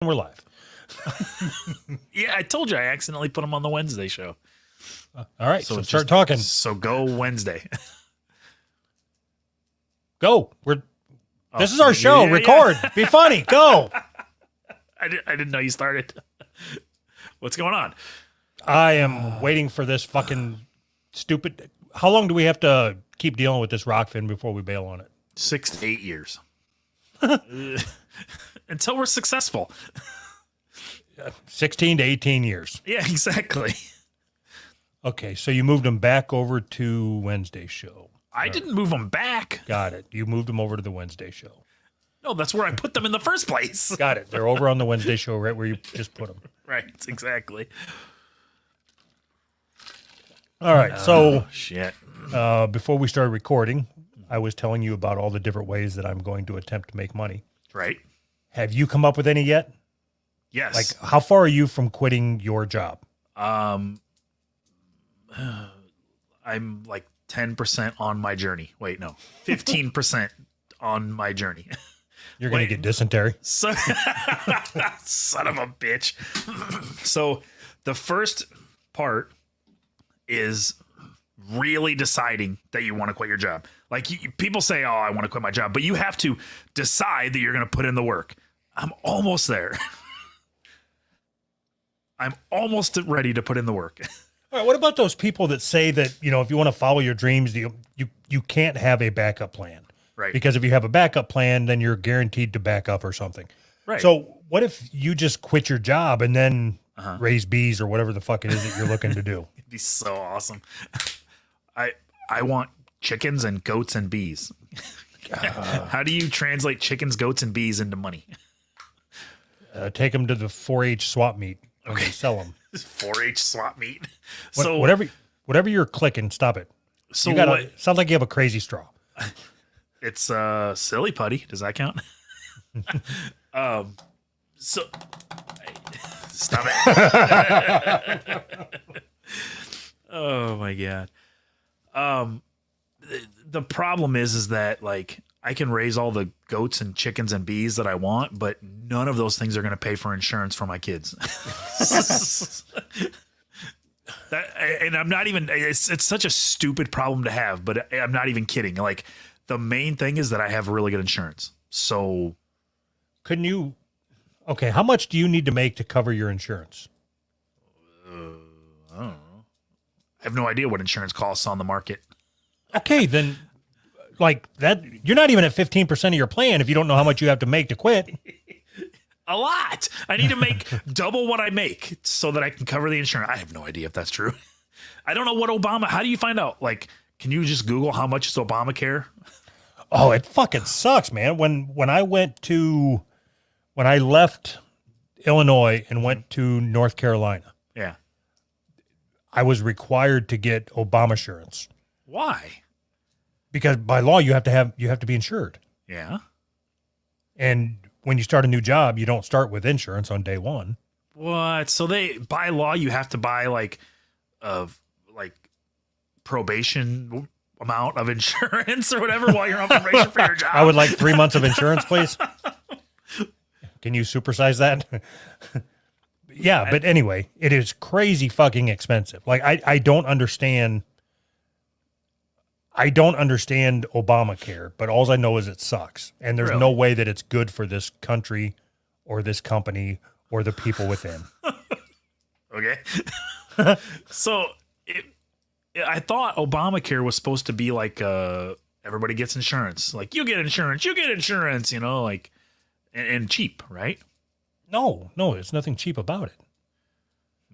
We're live. Yeah, I told you I accidentally put them on the Wednesday show. All right, so it's start talking. So go Wednesday. Go. This is our show. yeah. Record. Be funny. Go. I didn't know you started. What's going on? I am waiting for this fucking stupid. How long do we have to keep dealing with this Rockfin before we bail on it? 6 to 8 years. Until we're successful. 16 to 18 years. Yeah, exactly. Okay, so you moved them back over to Wednesday show. I didn't move them back. Got it. You moved them over to the Wednesday show. No, that's where I put them in the first place. Got it. They're over on the Wednesday show, right where you just put them. Right, exactly. All right, so Shit. before we started recording, I was telling you about all the different ways that I'm going to attempt to make money. Right? Have you come up with any yet? Yes. Like, how far are you from quitting your job? I'm like 10% on my journey. Wait, no. 15% on my journey. You're going to get dysentery. So, son of a bitch. So the first part is really deciding that you want to quit your job. Like people say, oh, I want to quit my job, but you have to decide that you're going to put in the work. I'm almost there. I'm almost ready to put in the work. All right, what about those people that say that, you know, if you want to follow your dreams, you can't have a backup plan? Right. Because if you have a backup plan, then you're guaranteed to back up or something. Right. So what if you just quit your job and then raise bees or whatever the fuck it is that you're looking to do? It'd be so awesome. I want chickens and goats and bees. How do you translate chickens, goats, and bees into money? Take them to the 4-H swap meet and sell them. 4-H swap meet. Whatever you're clicking, stop it. So sounds like you have a crazy straw. It's silly putty. Does that count? So stop it. Oh my god. The problem is that like I can raise all the goats and chickens and bees that I want, but none of those things are going to pay for insurance for my kids. And I'm not even, it's such a stupid problem to have, but I'm not even kidding. Like the main thing is that I have really good insurance. So couldn't you, okay, how much do you need to make to cover your insurance? I don't know. I have no idea what insurance costs on the market. Okay, then like that, you're not even at 15% of your plan if you don't know how much you have to make to quit. A lot. I need to make double what I make so that I can cover the insurance. I have no idea if that's true. I don't know what how do you find out? Like, can you just Google how much is Obamacare? Oh, it fucking sucks, man. When I left Illinois and went to North Carolina, Yeah. I was required to get Obama insurance Why? because by law you have to be insured. Yeah. And when you start a new job, you don't start with insurance on day one. What? So by law you have to buy like probation amount of insurance or whatever while you're on probation for your job. I would like 3 months of insurance, please. Can you supersize that? Yeah, but anyway, it is crazy fucking expensive. Like I don't understand Obamacare, but all I know is it sucks. And there's no way that it's good for this country or this company or the people within. Okay. So I thought Obamacare was supposed to be like everybody gets insurance. Like you get insurance, you know, like and cheap, right? No, there's nothing cheap about it.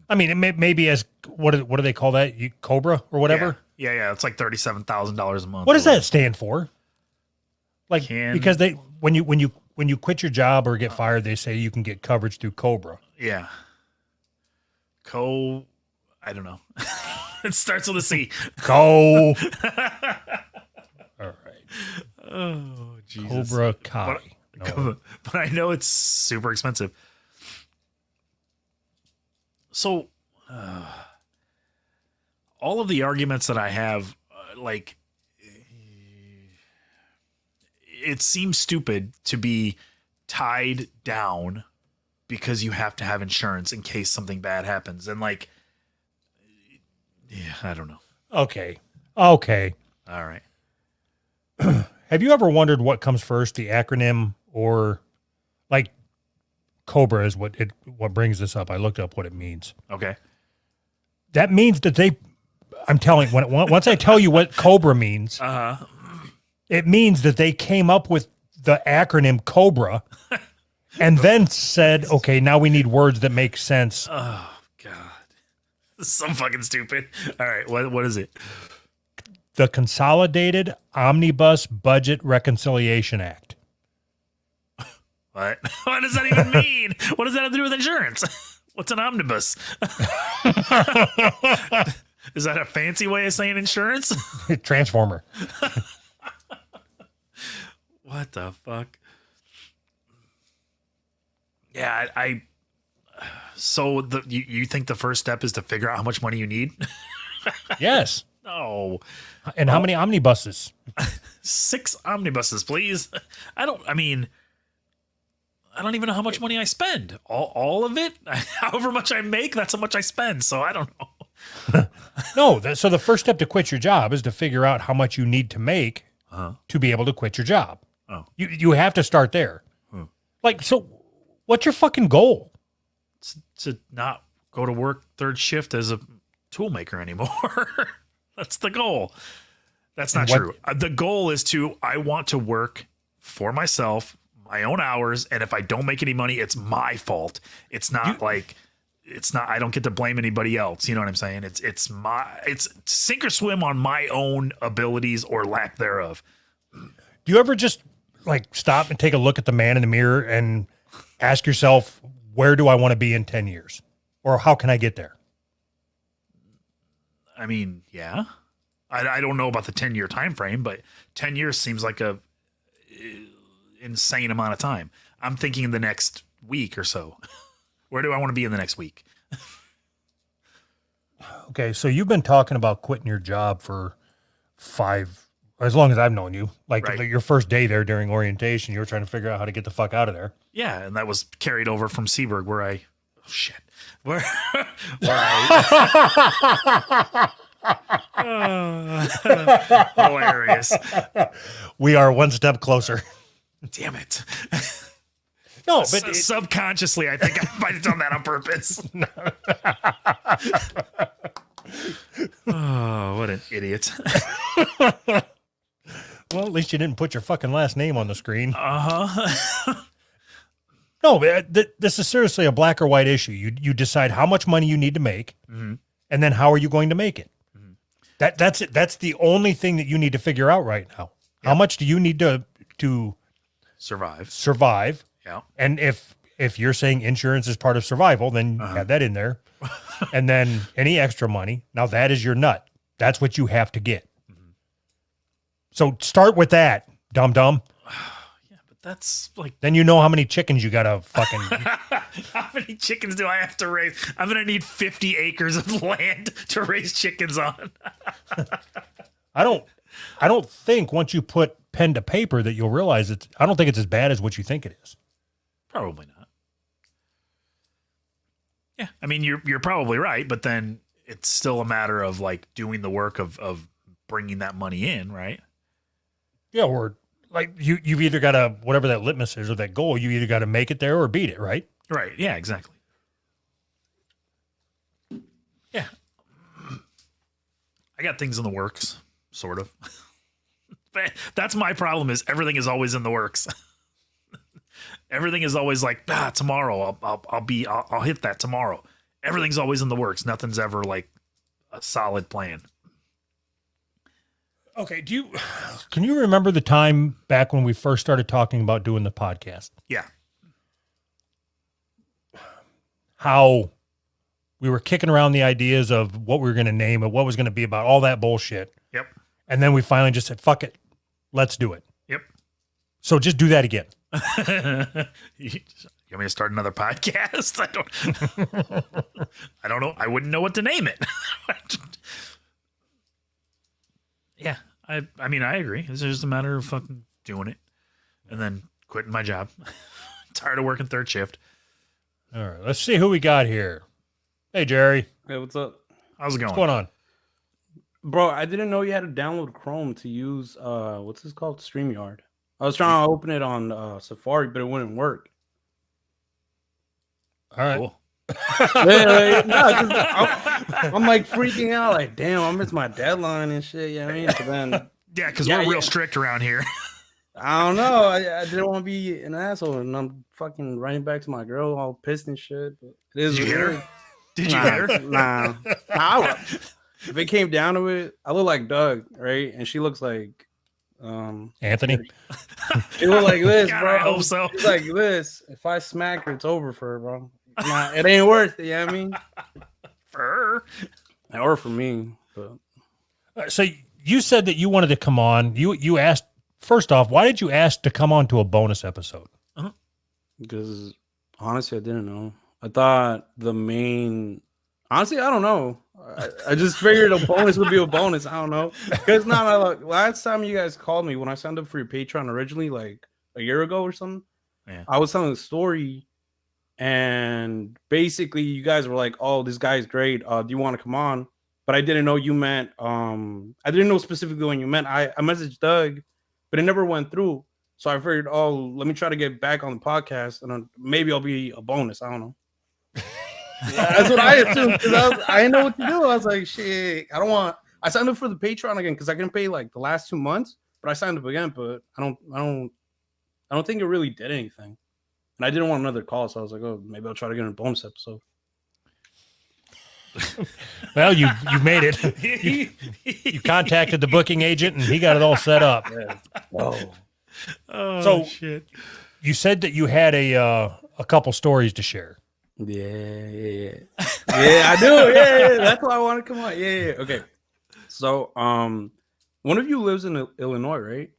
I mean, it may be as what do they call that? Cobra or whatever? Yeah. It's like $37,000 a month. What does that stand for? Like because when you quit your job or get fired, they say you can get coverage through Cobra. Yeah. I don't know. It starts with a C. All right. Oh, Jesus. Cobra Kai. But I know it's super expensive. So, all of the arguments that I have, like, it seems stupid to be tied down because you have to have insurance in case something bad happens. And like, yeah, I don't know. Okay. All right. Have you ever wondered what comes first, the acronym or like COBRA is what brings this up. I looked up what it means. Okay. That means that I'm telling once I tell you what COBRA means, it means that they came up with the acronym COBRA and then said, okay, now we need words that make sense. Oh God. This is so fucking stupid. All right. What is it? The Consolidated Omnibus Budget Reconciliation Act. What? What does that even mean? What does that have to do with insurance? What's an omnibus? Is that a fancy way of saying insurance? Transformer. What the fuck? Yeah, I so you think the first step is to figure out how much money you need? Yes. No. And how many omnibuses? 6 omnibuses, please. I don't even know how much money I spend. All of it? However much I make, that's how much I spend. So I don't know. No. So the first step to quit your job is to figure out how much you need to make to be able to quit your job. Oh. You have to start there. Like, so what's your fucking goal? To not go to work third shift as a tool maker anymore. That's the goal. That's not true. The goal is I want to work for myself, my own hours, and if I don't make any money, it's my fault. It's not I don't get to blame anybody else. You know what I'm saying? It's sink or swim on my own abilities or lack thereof. Do you ever just like stop and take a look at the man in the mirror and ask yourself, where do I want to be in 10 years? Or how can I get there? I mean, yeah. I don't know about the 10-year time frame, but 10 years seems like a insane amount of time. I'm thinking in the next week or so. Where do I want to be in the next week? Okay, so you've been talking about quitting your job for as long as I've known you. Like your first day there during orientation, you were trying to figure out how to get the fuck out of there. Yeah, and that was carried over from Seaburg where hilarious. We are one step closer. Damn it. No, but subconsciously, I think I might have done that on purpose. Oh, what an idiot. Well, at least you didn't put your fucking last name on the screen. No, this is seriously a black or white issue. You decide how much money you need to make, and then how are you going to make it? That's it. That's the only thing that you need to figure out right now. Yep. How much do you need to survive? Yeah. And if you're saying insurance is part of survival, then add that in there. And then any extra money, now that is your nut. That's what you have to get. So start with that, dum-dum. Yeah, but that's like... Then you know how many chickens you got to fucking... How many chickens do I have to raise? I'm going to need 50 acres of land to raise chickens on. I don't think once you put pen to paper that you'll realize I don't think it's as bad as what you think it is. Probably not. Yeah, I mean, you're probably right, but then it's still a matter of like doing the work of bringing that money in, right? Yeah, or like you've either got to, whatever that litmus is or that goal, you either got to make it there or beat it, right? Right. Yeah, exactly. Yeah. I got things in the works, sort of. That's my problem is everything is always in the works. Everything is always like, tomorrow I'll hit that tomorrow. Everything's always in the works. Nothing's ever like a solid plan. Okay. Can you remember the time back when we first started talking about doing the podcast? Yeah. How we were kicking around the ideas of what we were going to name it, what was going to be about, all that bullshit. Yep. And then we finally just said, fuck it. Let's do it. Yep. So just do that again. You want me to start another podcast? I don't know. I wouldn't know what to name it. Yeah. I mean, I agree. It's just a matter of fucking doing it and then quitting my job. Tired of working third shift. All right, let's see who we got here. Hey, Jerry. Hey, what's up? How's it going? What's going on? Bro, I didn't know you had to download Chrome to use what's this called? StreamYard. I was trying to open it on Safari, but it wouldn't work. All right. Cool. I'm like freaking out, like, damn, I missed my deadline and shit. You know what I mean? But then Yeah, because we're real strict around here. I don't know. I didn't want to be an asshole, and I'm fucking running back to my girl all pissed and shit. But it is Did you hit her? weird. Did you hit her? Nah. If it came down to it, I look like Doug, right? And she looks like Anthony. she look like this, God, bro. I hope so. She's like this. If I smack her, it's over for her, bro. Nah, it ain't worth it, you know what I mean? For her. Or for me. But So you said that you wanted to come on. You asked, first off, why did you ask to come on to a bonus episode? because honestly, I didn't know. I thought the main honestly, I don't know. I just figured a bonus would be a bonus. I don't know. Because last time you guys called me when I signed up for your Patreon originally, like a year ago or something, Yeah. I was telling a story, and basically you guys were like, "Oh, this guy's great. Do you want to come on?" But I didn't know you meant. I didn't know specifically what you meant. I messaged Doug, but it never went through. So I figured, oh, let me try to get back on the podcast, and maybe I'll be a bonus. I don't know. That's what I assumed because I didn't know what to do. I was like, shit, I don't want. I signed up for the Patreon again because I couldn't pay like the last 2 months, but I signed up again. But I don't think it really did anything, and I didn't want another call, so I was like, oh, maybe I'll try to get a bonus episode. Well, you made it. You contacted the booking agent, and he got it all set up. Yeah. Whoa. Oh, So- shit. You said that you had a couple stories to share. Yeah, I do. Yeah, that's why I want to come on. Yeah. Okay. So, one of you lives in Illinois, right?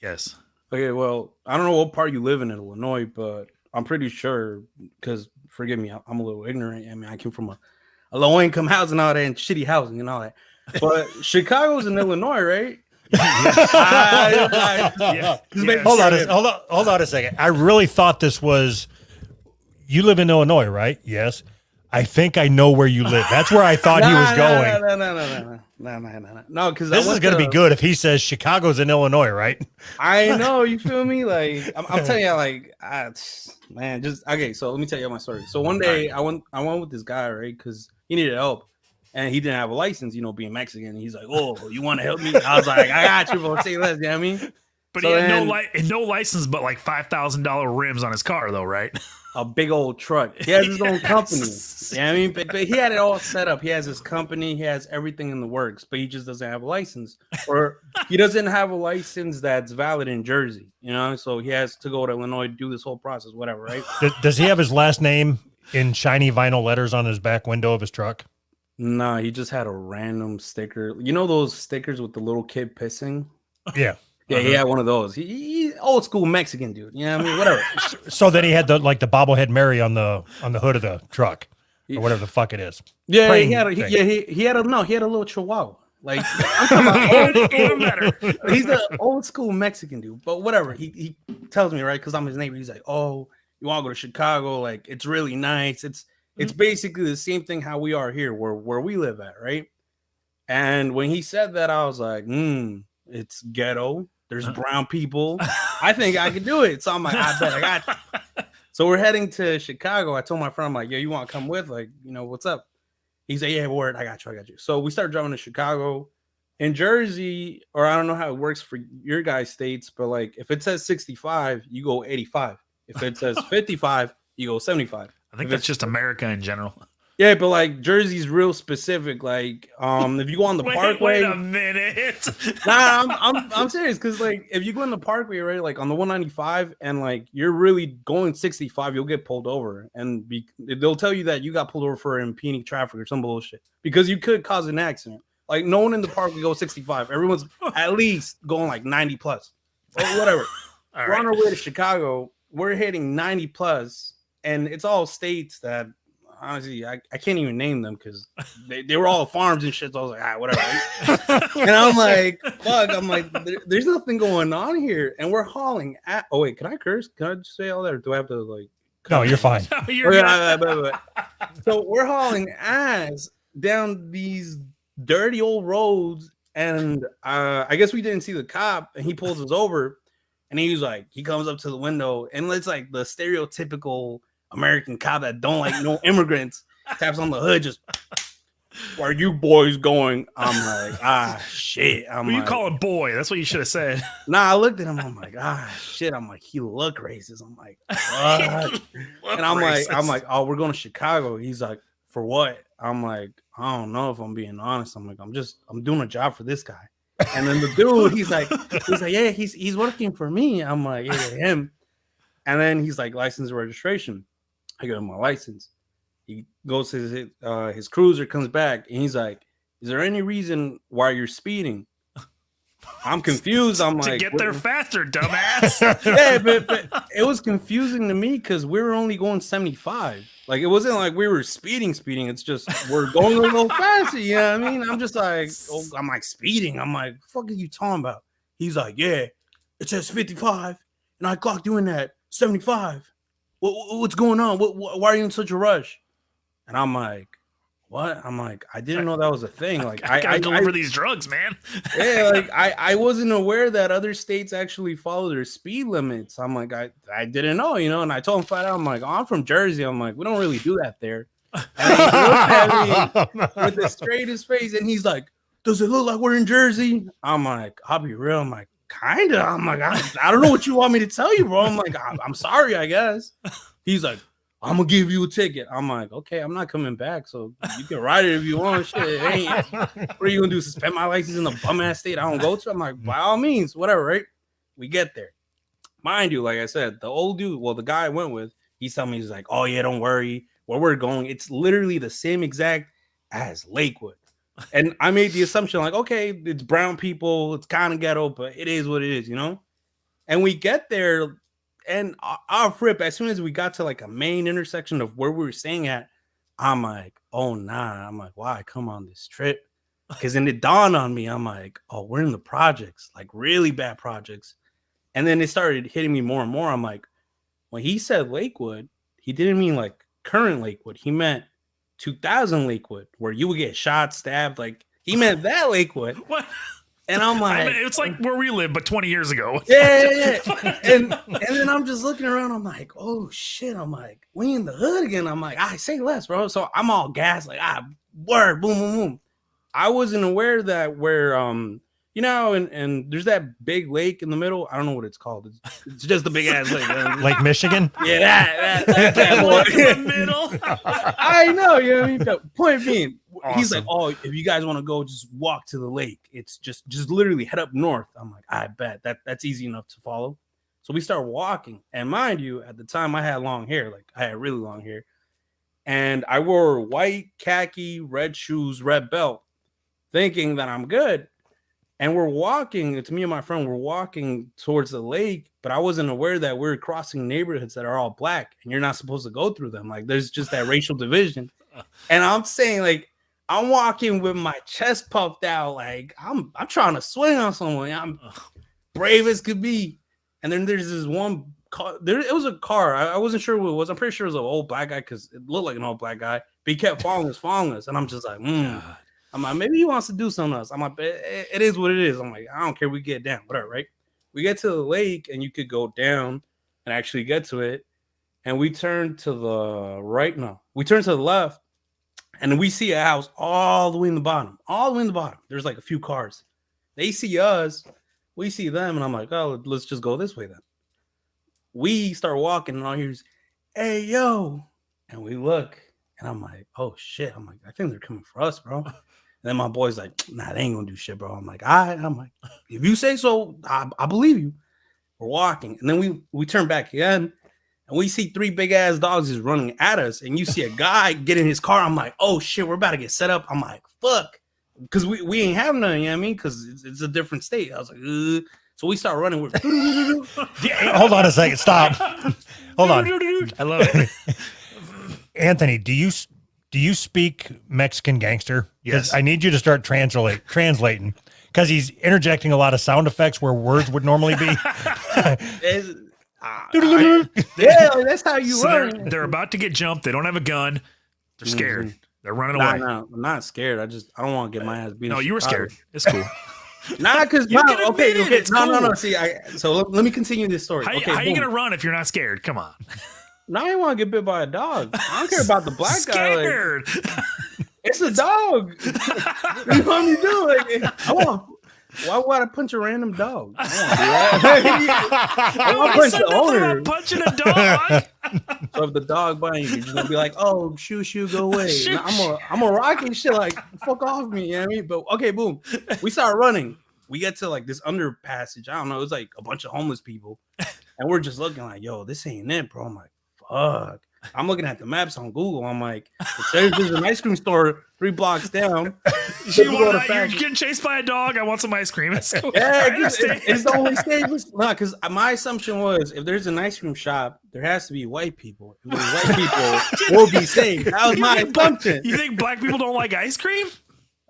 Yes. Okay. Well, I don't know what part you live in Illinois, but I'm pretty sure because forgive me, I'm a little ignorant. I mean, I came from a low income house and all that, and shitty housing and all that. But Chicago's in Illinois, right? Yeah. Hold on a second. I really thought this was. You live in Illinois, right? Yes. I think I know where you live. That's where I thought he was going. No, because This is going to be good if he says Chicago's in Illinois, right? I know, you feel me? Like I'm telling you, like, man, just okay. So let me tell you my story. So one day I went with this guy, right? Because he needed help, and he didn't have a license, being Mexican. He's like, "Oh, you want to help me?" I was like, "I got you, bro. Say less." You know what I mean? But So he had then- no license, but like $5,000 rims on his car, though, right? A big old truck. He has his own company. You know what I mean? But he had it all set up. He has his company. He has everything in the works, but he just doesn't have a license, or he doesn't have a license that's valid in Jersey. So he has to go to Illinois, do this whole process, whatever, right? Does he have his last name in shiny vinyl letters on his back window of his truck? No, he just had a random sticker. You know those stickers with the little kid pissing? Yeah. Yeah, he had one of those. He old school Mexican dude. You know what I mean? Whatever. So then he had the bobblehead Mary on the hood of the truck or whatever the fuck it is. Yeah, Praying he had a thing. he had a little chihuahua. Like I'm talking about old Even better. He's the old school Mexican dude. But whatever. He tells me, right? Because I'm his neighbor. He's like, "Oh, you want to go to Chicago? Like, it's really nice. It's basically the same thing how we are here, where we live at, right?" And when he said that, I was like, it's ghetto. There's brown people. I think I could do it. So I'm like, I bet I got you. So we're heading to Chicago. I told my friend, I'm like, yo, you want to come with? Like, what's up? He's like, yeah, word. I got you. So we started driving to Chicago. In Jersey, or I don't know how it works for your guys' states, but like if it says 65, you go 85. If it says 55, you go 75. I think that's just America in general. Yeah, but like Jersey's real specific. Like, if you go on the Parkway, Wait a minute. nah, I'm serious because like if you go on the Parkway, right, like on the 195, and like you're really going 65, you'll get pulled over, and they'll tell you that you got pulled over for impeding traffic or some bullshit because you could cause an accident. Like no one in the Parkway goes 65. Everyone's at least going like 90 plus or whatever. We're on our way to Chicago. We're hitting 90 plus, and it's all states that. Honestly, I can't even name them because they were all farms and shit. So I was like, whatever. And I'm like, fuck. I'm like, there's nothing going on here. And we're hauling at. Oh, wait, can I curse? Can I just say all that? Or do I have to, like. No, you're fine. No, you're good. So we're hauling ass down these dirty old roads, and I guess we didn't see the cop, and he pulls us over, and he comes up to the window, and it's like the stereotypical American cop that don't like no immigrants, taps on the hood, just, where you boys going? I'm like, shit. Well, you call him boy. That's what you should have said. Nah, I looked at him. I'm like, shit. I'm like, he look racist. I'm like, what? And I'm like, oh, we're going to Chicago. He's like, for what? I'm like, I don't know, if I'm being honest. I'm like, I'm doing a job for this guy. And then the dude, he's like, yeah, he's working for me. I'm like, yeah, him. And then he's like, license and registration. I give him my license. He goes to his cruiser, comes back, and he's like, is there any reason why you're speeding? I'm confused. I'm to like, get there faster, dumbass. yeah, but it was confusing to me because we were only going 75. Like, it wasn't like we were speeding. It's just we're going a little faster. You know what I mean? I'm just like, I'm like, speeding. I'm like, fuck are you talking about? He's like, yeah, it says 55, and I clocked you in at 75. What's going on? Why are you in such a rush? And I'm like, what? I'm like, I didn't know that was a thing. Like, I deliver these drugs, man. Yeah, like I wasn't aware that other states actually follow their speed limits. I'm like, I didn't know, you know. And I told him flat out, I'm like, oh, I'm from Jersey. I'm like, we don't really do that there. And he looked at me with the straightest face, and he's like, does it look like we're in Jersey? I'm like, I'll be real. I'm like, kinda. I'm like, I don't know what you want me to tell you, bro. I'm like, I'm sorry, I guess. He's like, I'm gonna give you a ticket. I'm like, okay, I'm not coming back, so you can ride it if you want. Shit, what are you gonna do? Suspend my license in the bum ass state I don't go to? I'm like, by all means, whatever, right? We get there. Mind you, like I said, the old dude, well, the guy I went with, he's telling me, he's like, oh yeah, don't worry, where we're going, it's literally the same exact as Lakewood. And I made the assumption, like, okay, it's brown people, it's kind of ghetto, but it is what it is, you know? And we get there. And off rip, as soon as we got to like a main intersection of where we were staying at, I'm like, oh, nah. I'm like, why come on this trip? Because then it dawned on me. I'm like, oh, we're in the projects, like really bad projects. And then it started hitting me more and more. I'm like, when he said Lakewood, he didn't mean like current Lakewood. He meant 2000 Lakewood, where you would get shot, stabbed. Like, he meant that Lakewood. What? And I'm like, I mean, it's like where we live, but 20 years ago. Yeah. And then I'm just looking around. I'm like, oh shit. I'm like, we in the hood again. I'm like, I say less, bro. So I'm all gassed, like, word, boom, boom, boom. I wasn't aware that where you know, and there's that big lake in the middle. I don't know what it's called. It's just a big ass lake. Lake Michigan? Yeah, that Lake in the middle. I know, you know what I mean? The point being, he's like, Awesome. oh, if you guys want to go, just walk to the lake. It's just literally head up north. I'm like, I bet that's easy enough to follow. So we start walking. And mind you, at the time I had long hair, like I had really long hair. And I wore white, khaki, red shoes, red belt, thinking that I'm good. And we're walking, it's me and my friend, we're walking towards the lake, but I wasn't aware that we're crossing neighborhoods that are all black and you're not supposed to go through them. Like, there's just that racial division. And I'm saying, like, I'm walking with my chest puffed out, like I'm trying to swing on someone. I'm brave as could be. And then there's this one car. It was a car. I wasn't sure what it was. I'm pretty sure it was an old black guy because it looked like an old black guy. But he kept following us. And I'm just like, I'm like, maybe he wants to do something else. I'm like, it is what it is. I'm like, I don't care. We get down, whatever, right? We get to the lake and you could go down and actually get to it. And we turn to the right. No, we turn to the left and we see a house all the way in the bottom. There's like a few cars. They see us. We see them. And I'm like, oh, let's just go this way then. We start walking and all here's, hey, yo. And we look and I'm like, oh, shit. I'm like, I think they're coming for us, bro. And then my boy's like, nah, they ain't gonna do shit, bro. I'm like, all right. I'm like, if you say so, I believe you. We're walking. And then we turn back again and we see 3 big ass dogs just running at us. And you see a guy get in his car. I'm like, oh shit, we're about to get set up. I'm like, fuck. Because we ain't have none, you know what I mean? Because it's a different state. I was like, ugh. So we start running. Hold on a second. Stop. Hold on. I love it. Anthony, do you speak Mexican gangster? 'Cause Yes. I need you to start translating because he's interjecting a lot of sound effects where words would normally be. Yeah, like, that's how you So run. they're about to get jumped. They don't have a gun. They're scared. Mhm. They're running Nah, away. nah, I'm not scared. I don't want to get my ass beat. No, in you were Chicago. scared. It's cool. Nah, because You can admit it, it's no. cool. See, so let me continue this story. How Okay, you boom. gonna run if you're not scared? Come on. Now I want to get bit by a dog. I don't care about the black guy. Like, Scared. it's a dog. You want me to do? Like, why would I punch a random dog? I want to punch said the nothing owner. about punching a dog. So if the dog biting you, you're just gonna be like, "Oh, shoo, go away." Shoo. Nah, I'm a rocket shit. Like, fuck off me. You know what I mean? But okay, boom. We start running. We get to like this underpassage. I don't know. It was like a bunch of homeless people, and we're just looking like, "Yo, this ain't it, bro." I'm like, "Fuck." I'm looking at the maps on Google. I'm like, it says there's an ice cream store 3 blocks down. You're getting chased by a dog. I want some ice cream. It's cool. Yeah, I understand. it's the only safest. No, because my assumption was if there's an ice cream shop, there has to be white people. If there's white people, we'll be safe. That was my assumption. You think black people don't like ice cream?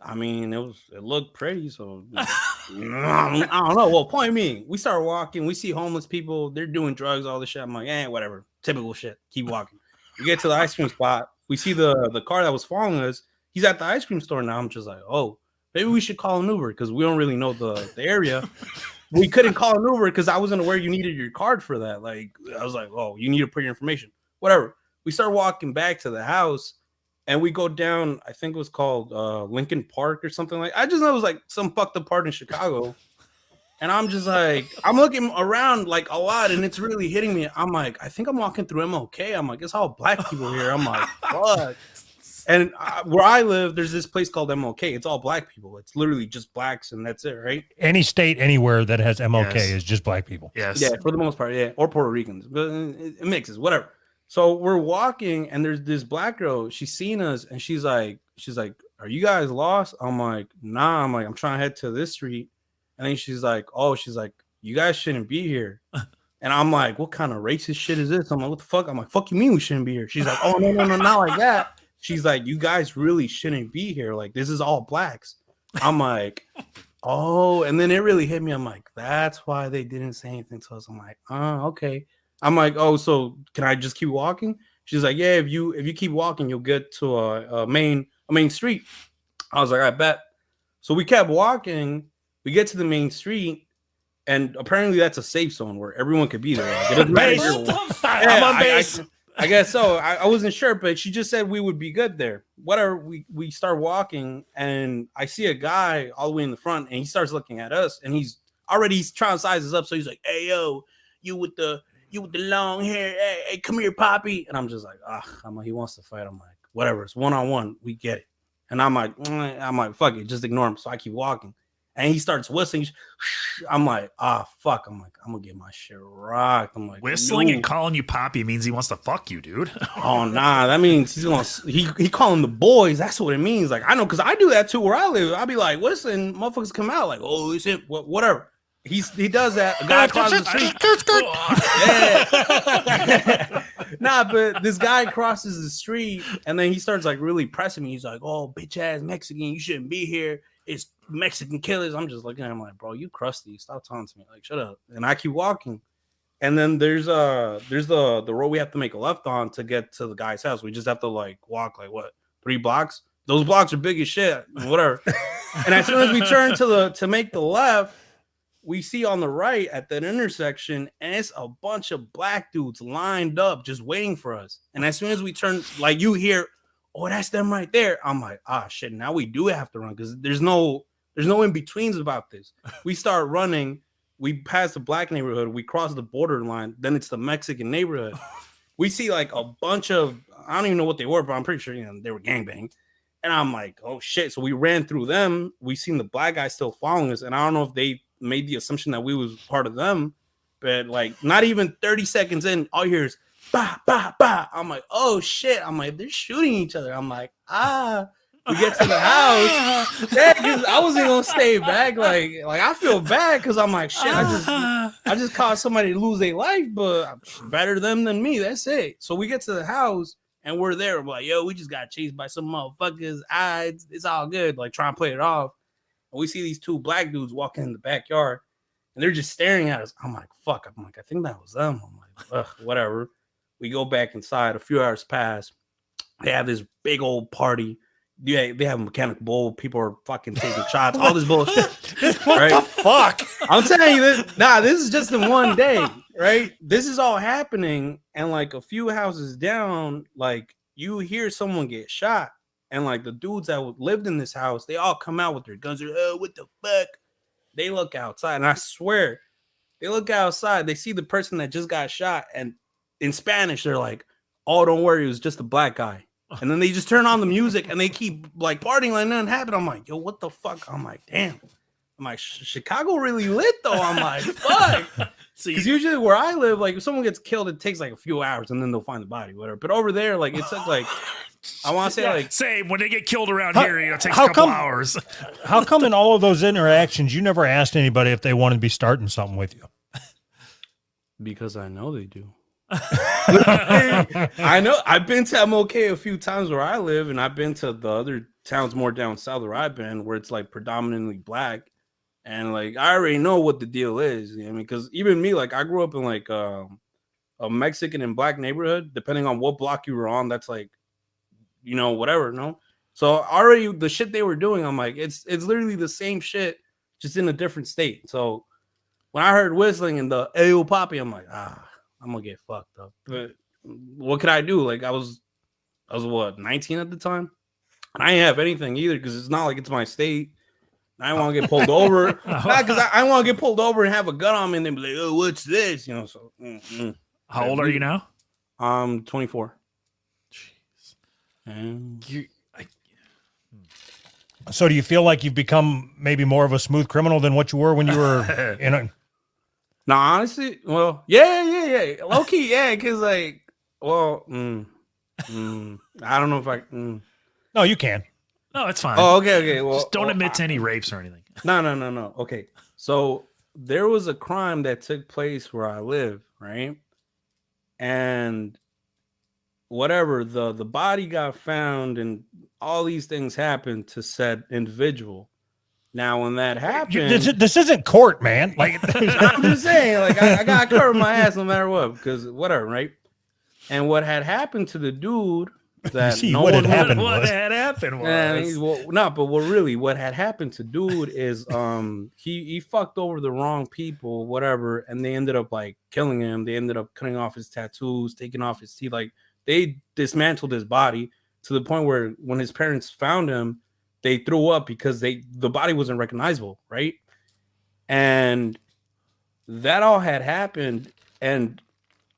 I mean, it looked pretty, so I don't know. Well, point being, we start walking, we see homeless people, they're doing drugs, all this shit. I'm like, whatever, typical shit. Keep walking. We get to the ice cream spot. We see the car that was following us. He's at the ice cream store now. I'm just like, oh, maybe we should call an Uber because we don't really know the area. We couldn't call an Uber because I wasn't aware you needed your card for that. Like, I was like, oh, you need to put your information. Whatever. We start walking back to the house. And we go down, I think it was called Lincoln Park or something like. I just know it was like some fucked up part in Chicago. And I'm just like, I'm looking around like a lot, and it's really hitting me. I'm like, I think I'm walking through MLK. I'm like, it's all black people here. I'm like, fuck. And where I live, there's this place called MLK. It's all black people. It's literally just blacks, and that's it, right? Any state anywhere that has MLK Yes. is just black people. Yes. Yeah, for the most part, yeah, or Puerto Ricans, but it mixes, whatever. So we're walking, and there's this black girl. She's seen us, and she's like, "Are you guys lost?" I'm like, "Nah." I'm like, "I'm trying to head to this street," and then she's like, "You guys shouldn't be here." And I'm like, "What kind of racist shit is this?" I'm like, "What the fuck?" I'm like, "Fuck you mean we shouldn't be here?" She's like, "Oh no, not like that." She's like, "You guys really shouldn't be here. Like, this is all blacks." I'm like, "Oh," and then it really hit me. I'm like, "That's why they didn't say anything to us." I'm like, "Oh, okay." I'm like, "Oh, so can I just keep walking?" She's like, "Yeah, if you keep walking, you'll get to a main street." I was like, "I bet." So we kept walking. We get to the main street, and apparently that's a safe zone where everyone could be there. Like, it doesn't matter if you're- I'm on base. I guess so. I wasn't sure, but she just said we would be good there. Whatever. We start walking, and I see a guy all the way in the front, and he starts looking at us, and he's trying to size us up. So he's like, "Hey, yo, you with the long hair, hey, come here, Poppy." And I'm just like, I'm like, he wants to fight. I'm like, whatever, it's 1-on-1, we get it. And I'm like, fuck it, just ignore him. So I keep walking, and he starts whistling. I'm like, fuck. I'm like, I'm gonna get my shit rocked. I'm like, Whistling no. and calling you Poppy means he wants to fuck you, dude. Oh nah, that means he's gonna he calling the boys. That's what it means. Like, I know, because I do that too where I live. I'll be like, whistling, motherfuckers come out like, oh, it's it, whatever. He does that. A guy crosses the street. Yeah. Nah, but this guy crosses the street, and then he starts like really pressing me. He's like, "Oh, bitch ass Mexican, you shouldn't be here. It's Mexican killers." I'm just looking at him like, "Bro, you crusty. Stop talking to me. Like, shut up." And I keep walking. And then there's the road we have to make a left on to get to the guy's house. We just have to like walk like what, 3 blocks? Those blocks are big as shit. Whatever. And as soon as we turn to make the left, we see on the right at that intersection, and it's a bunch of black dudes lined up just waiting for us. And as soon as we turn, like, you hear, "Oh, that's them right there." I'm like, shit, now we do have to run because there's no in-betweens about this. We start running, we pass the black neighborhood, we cross the borderline, then it's the Mexican neighborhood. We see like a bunch of, I don't even know what they were, but I'm pretty sure they were gangbang. And I'm like, oh shit. So we ran through them. We seen the black guy still following us, and I don't know if they made the assumption that we was part of them, but like not even 30 seconds in, all you hear is bah, bah, bah. I'm like, oh shit. I'm like, they're shooting each other. I'm like, we get to the house. Yeah, because I wasn't gonna stay back. Like I feel bad because I'm like, shit, I just caused somebody to lose their life, but I'm better them than me. That's it. So we get to the house, and we're there. We're like, yo, we just got chased by some motherfuckers. It's all good. Like, trying to play it off. And we see these 2 black dudes walking in the backyard, and they're just staring at us. I'm like, fuck. I'm like, I think that was them. I'm like, ugh, whatever. We go back inside. A few hours pass. They have this big old party. Yeah, they have a mechanical bull. People are fucking taking shots. All this bullshit. What the fuck? I'm telling you this. Nah, this is just in one day, right? This is all happening, and like a few houses down, like you hear someone get shot, and like the dudes that lived in this house, they all come out with their guns. They're, oh, what the fuck? They look outside, and I swear, they look outside. They see the person that just got shot, and in Spanish, they're like, "Oh, don't worry, it was just a black guy." And then they just turn on the music, and they keep like partying like nothing happened. I'm like, yo, what the fuck? I'm like, damn. I'm like, Chicago really lit though. I'm like, fuck. Because usually where I live, like if someone gets killed, it takes like a few hours, and then they'll find the body, whatever. But over there, like it took like, I want to say like, same. When they get killed around How- here, it takes how a couple come- hours. How come in all of those interactions you never asked anybody if they wanted to be starting something with you? because I know they do. I know I've been to MOK a few times where I live, and I've been to the other towns more down south where I've been, where it's like predominantly black, and like I already know what the deal is. You know what I mean, because even me, like I grew up in like a Mexican and black neighborhood. Depending on what block you were on, that's like, you know, whatever. No, so already the shit they were doing, I'm like, it's literally the same shit, just in a different state. So when I heard whistling and the Ayo Papi, I'm like, I'm gonna get fucked up. But what could I do? Like I was what, 19 at the time, and I didn't have anything either because it's not like it's my state. I want to get pulled over, not because I want to get pulled over and have a gun on me and then be like, oh, what's this? You know. So How old are you now? I'm 24. Jeez. And So do you feel like you've become maybe more of a smooth criminal than what you were when you were in a... no, honestly, well, yeah, low key, yeah, because like, well, I don't know if I. No, you can. No, it's fine. Oh, okay. Well, Just don't admit to any rapes or anything. No. Okay. So there was a crime that took place where I live, right? And whatever, the body got found and all these things happened to said individual. Now, when that happened, This isn't court, man. Like, I'm just saying, like, I got to cover my ass no matter what, because whatever, right? And what had happened to the dude that See, no what one had happened What was- had happened was what had happened to dude is he fucked over the wrong people, whatever, and they ended up like killing him. They ended up cutting off his tattoos, taking off his teeth. Like they dismantled his body to the point where when his parents found him, they threw up because the body wasn't recognizable, right? And that all had happened, and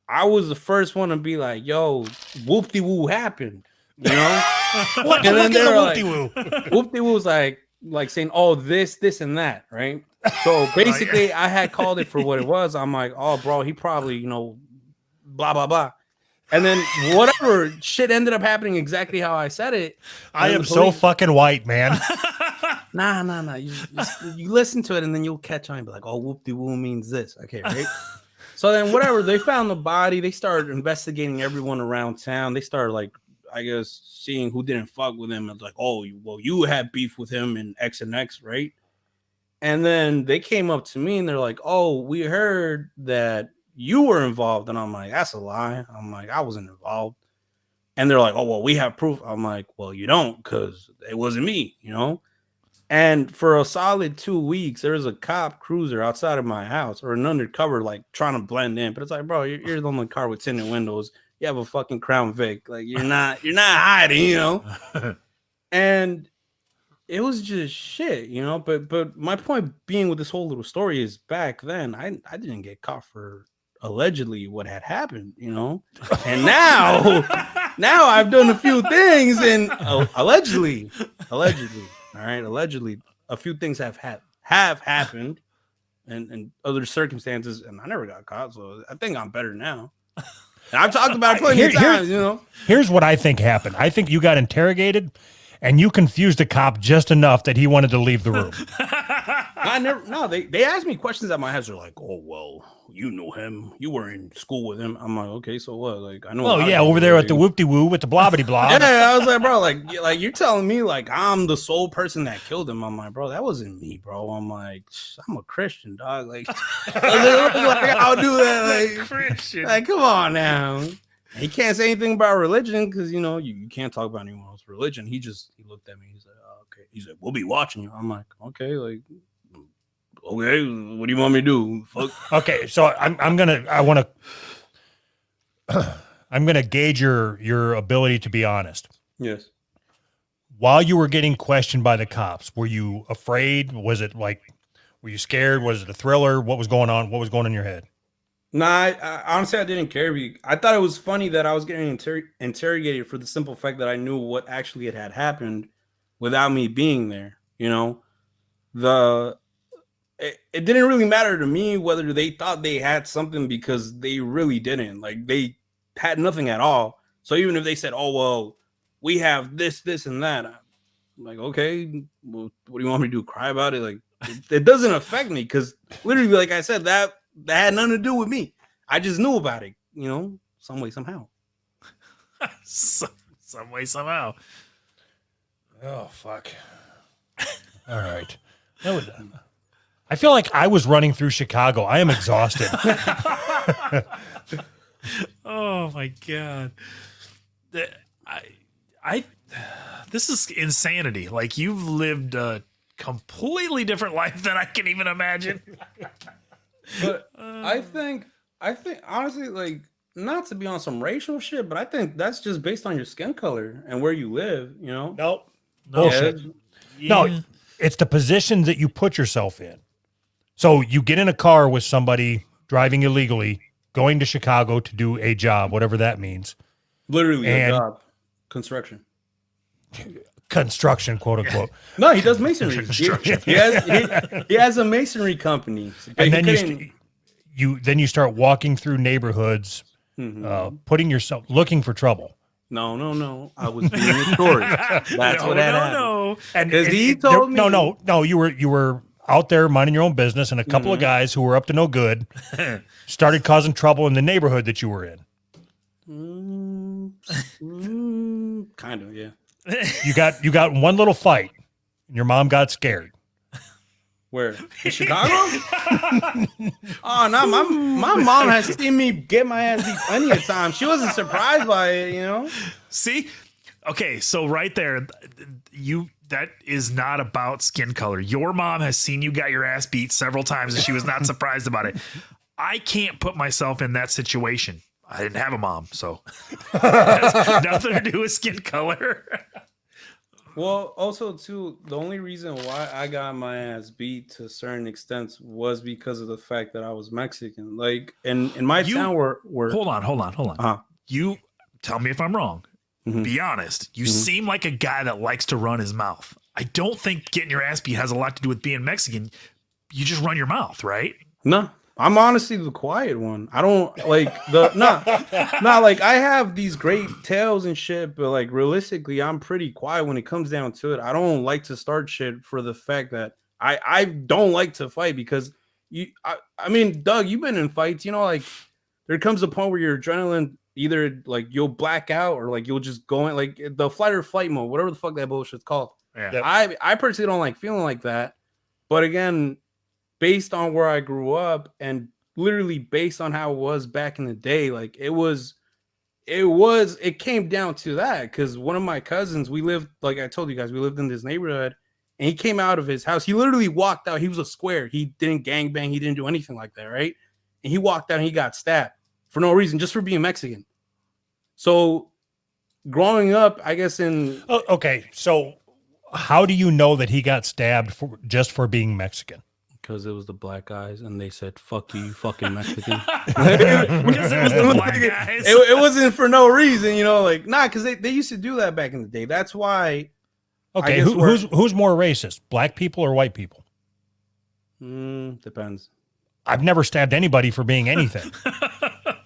I was the first one to be like, yo, whoop-de-woo happened, you know? what? And then Look at they're the like- whoop-de-woo. Whoop-de-woo was like saying, oh, this, and that, right? So basically, I had called it for what it was. I'm like, oh, bro, he probably, you know, blah, blah, blah. And then whatever shit ended up happening exactly how I said it. I And am the so police- fucking white, man. Nah. You listen to it and then you'll catch on and be like, oh, whoop-de-woo means this. Okay, right? So then whatever, they found the body. They started investigating everyone around town. They started like, I guess, seeing who didn't fuck with him. It's like, oh, you had beef with him and X, right? And then they came up to me and they're like, oh, we heard that you were involved. And I'm like, that's a lie. I'm like, I wasn't involved. And they're like, oh, well, we have proof. I'm like, well, you don't, because it wasn't me, you know? And for a solid 2 weeks, there was a cop cruiser outside of my house, or an undercover, like trying to blend in. But it's like, bro, you're the only car with tinted windows. You have a fucking Crown Vic. Like you're not hiding, you know? And it was just shit, you know. But my point being with this whole little story is back then I didn't get caught for allegedly what had happened, you know. And now I've done a few things, and allegedly, all right, allegedly, a few things have happened, and other circumstances, and I never got caught, so I think I'm better now. And I've talked about it plenty of times, you know. Here's what I think happened. I think you got interrogated and you confused a cop just enough that he wanted to leave the room. I never. No, they asked me questions at my house. They're like, "Oh well, you know him. You were in school with him. I'm like, okay, so what? Like, I know. Oh a lot yeah, of over people, there like, at the whoop de woo with the blobbity blob. yeah, I was like, bro, like you're telling me like I'm the sole person that killed him. I'm like, bro, that wasn't me, bro. I'm like, I'm a Christian, dog. Like, I'll do that. Like, Christian. like, come on now. He can't say anything about religion because you can't talk about anyone else's religion. He looked at me. He's like, oh, okay. He's like, we'll be watching you. I'm like, okay, like, okay, what do you want me to do? Fuck. Okay, so I'm gonna gauge your ability to be honest. Yes. While you were getting questioned by the cops, were you afraid? Was it like, were you scared? Was it a thriller? What was going on? What was going on in your head? Nah, I honestly I didn't care. I thought it was funny that I was getting interrogated for the simple fact that I knew what actually had happened without me being there. It didn't really matter to me whether they thought they had something because they really didn't. Like they had nothing at all. So even if they said, "Oh well, we have this, and that," I'm like, okay, well, what do you want me to do? Cry about it? Like it doesn't affect me because literally, like I said, that had nothing to do with me. I just knew about it, some way, somehow. Some way, somehow. Oh fuck! All right, I feel like I was running through Chicago. I am exhausted. Oh my god. This is insanity. Like you've lived a completely different life than I can even imagine. But I think honestly, like, not to be on some racial shit, but I think that's just based on your skin color and where you live, Nope. Bullshit. No, it's the positions that you put yourself in. So you get in a car with somebody driving illegally, going to Chicago to do a job, whatever that means. Literally a And- job. Construction, quote unquote. No, he does masonry. Construction. He has a masonry company. And then you start walking through neighborhoods, putting yourself looking for trouble. No. I was being a tourist. That's what happened. No. And 'Cause he there- told me- No, you were out there minding your own business, and a couple of guys who were up to no good started causing trouble in the neighborhood that you were in. Kind of, yeah. You got in one little fight, and your mom got scared. Where? In Chicago? Oh no, my mom has seen me get my ass beat plenty of times. She wasn't surprised by it, See? Okay, so right there, that is not about skin color. Your mom has seen you got your ass beat several times and she was not surprised about it. I can't put myself in that situation. I didn't have a mom, so it has nothing to do with skin color. Well, also too, the only reason why I got my ass beat to a certain extent was because of the fact that I was Mexican. Like in my town where Hold on. Uh-huh. You tell me if I'm wrong. Mhm. Be honest. You seem like a guy that likes to run his mouth. I don't think getting your ass beat has a lot to do with being Mexican. You just run your mouth, right? No, I'm honestly the quiet one. I don't like like I have these great tales and shit, but like realistically, I'm pretty quiet when it comes down to it. I don't like to start shit for the fact that I don't like to fight because I mean, Doug, you've been in fights, like there comes a point where your adrenaline either like you'll black out or like you'll just go in like the flight or flight mode, whatever the fuck that bullshit's called. Yeah. Yep. I personally don't like feeling like that, but again, based on where I grew up and literally based on how it was back in the day, like it came down to that because one of my cousins, we lived, like I told you guys, we lived in this neighborhood and he came out of his house. He literally walked out. He was a square. He didn't gangbang. He didn't do anything like that, right? And he walked out and he got stabbed for no reason, just for being Mexican. So growing up, I guess Oh, okay, so how do you know that he got stabbed just for being Mexican? because it was the black guys and they said, fuck you, you fucking Mexican. Because it was the black guys. It wasn't for no reason, because they used to do that back in the day. That's why. Okay, guess who's more racist, black people or white people? Depends. I've never stabbed anybody for being anything.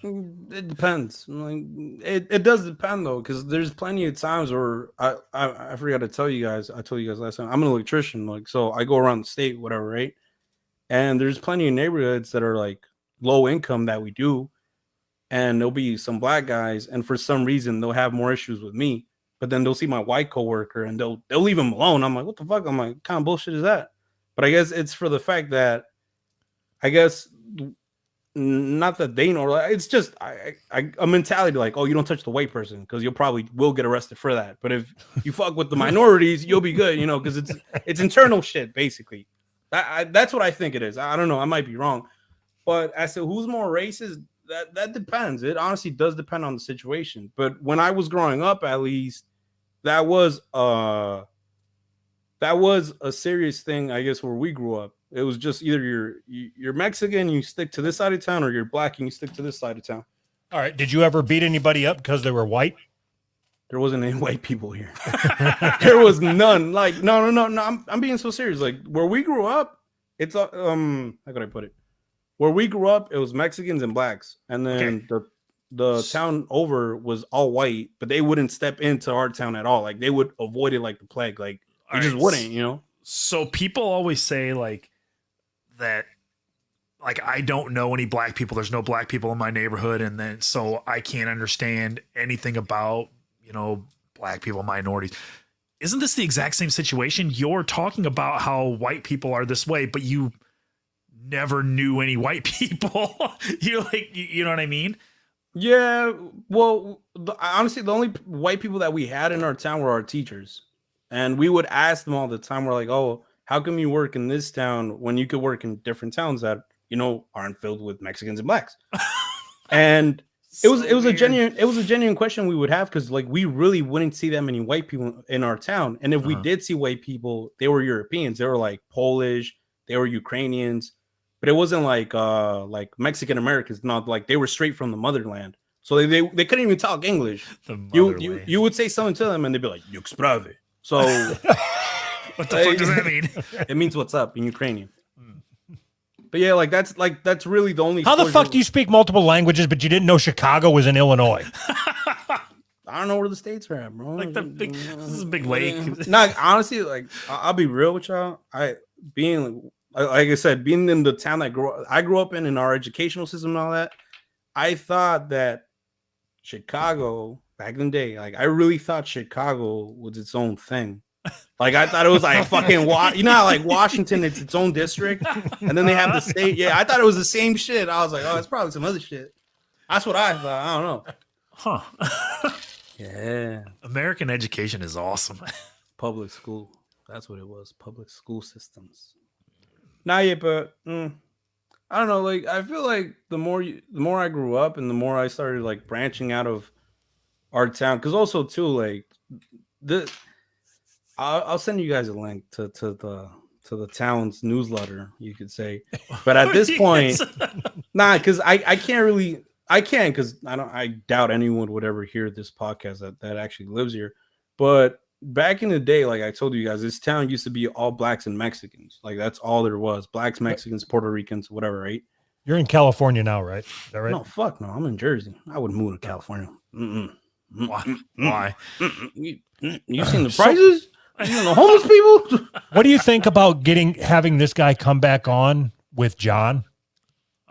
It depends. Like it does depend though, because there's plenty of times where I forgot to tell you guys. I told you guys last time. I'm an electrician, so I go around the state, whatever, right? And there's plenty of neighborhoods that are like low income that we do, and there'll be some black guys, and for some reason they'll have more issues with me. But then they'll see my white coworker and they'll leave him alone. I'm like, what the fuck? I'm like, what kind of bullshit is that? But I guess it's for the fact that not that they know. It's just a mentality like, oh, you don't touch the white person because you'll probably will get arrested for that. But if you fuck with the minorities, you'll be good, because it's internal shit basically. That's what I think it is. I don't know. I might be wrong. But as to who's more racist, that depends. It honestly does depend on the situation. But when I was growing up, at least, that was a serious thing, I guess, where we grew up. It was just either you're Mexican, you stick to this side of town, or you're black and you stick to this side of town. All right. Did you ever beat anybody up because they were white? There wasn't any white people here. There was none. Like, no. I'm being so serious. Like, where we grew up, it's how could I put it? Where we grew up, it was Mexicans and blacks, and then the town over was all white, but they wouldn't step into our town at all. Like, they would avoid it like the plague. Like, they just wouldn't, So people always say like that, like, I don't know any black people. There's no black people in my neighborhood, and then so I can't understand anything about black people, minorities. Isn't this the exact same situation? You're talking about how white people are this way, but you never knew any white people. You know what I mean? Yeah. Well, honestly, the only white people that we had in our town were our teachers, and we would ask them all the time. We're like, "Oh, how come you work in this town when you could work in different towns that aren't filled with Mexicans and blacks?" And it was a genuine question we would have, because like we really wouldn't see that many white people in our town, and if we did see white people, they were Europeans. They were like Polish, they were Ukrainians. But it wasn't like Mexican Americans, not like they were straight from the motherland. So they couldn't even talk English. You would say something to them and they'd be like, "Yuk sprave." So what the fuck does that mean? It means what's up in Ukrainian. But yeah, that's really the only. How the fuck do you speak multiple languages, but you didn't know Chicago was in Illinois? I don't know where the states are at, bro. Like this is a big lake. Nah, honestly, like I'll be real with y'all. Like I said, being in the town I grew up in our educational system and all that, I thought that Chicago back in the day, like I really thought Chicago was its own thing. Like I thought it was like fucking how like Washington, it's its own district, and then they have the state. Yeah, I thought it was the same shit. I was like, oh, it's probably some other shit. That's what I thought. I don't know. Huh. Yeah. American education is awesome. Public school. That's what it was. Public school systems. Not yet, but I don't know. Like, I feel like the more I grew up and the more I started like branching out of our town, because also too, like I'll send you guys a link to the town's newsletter, you could say. But at this point, because I can't, because I doubt anyone would ever hear this podcast that actually lives here. But back in the day, like I told you guys, this town used to be all blacks and Mexicans. Like that's all there was. Blacks, Mexicans, Puerto Ricans, whatever, right? You're in California now, right? Is that right? No, fuck no. I'm in Jersey. I wouldn't move to California. Why? You seen the prices? You know, the homeless people? What do you think about having this guy come back on with John?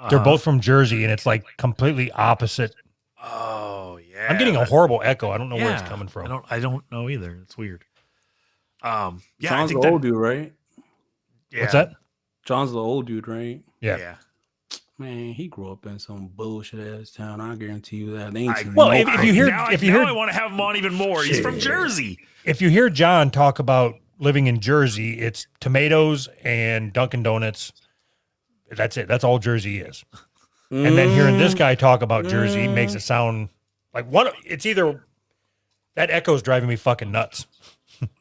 They're both from Jersey, and it's like completely opposite. Oh yeah, I'm getting a horrible echo. I don't know where it's coming from. I don't know either. It's weird. Yeah, John's the old dude, right? Yeah. What's that? John's the old dude, right? Yeah. Man, he grew up in some bullshit ass town. I guarantee you that. If you hear, I want to have him on even more. He's from Jersey. If you hear John talk about living in Jersey, it's tomatoes and Dunkin' Donuts. That's it. That's all Jersey is. And then hearing this guy talk about Jersey makes it sound like one. It's either that echo's driving me fucking nuts.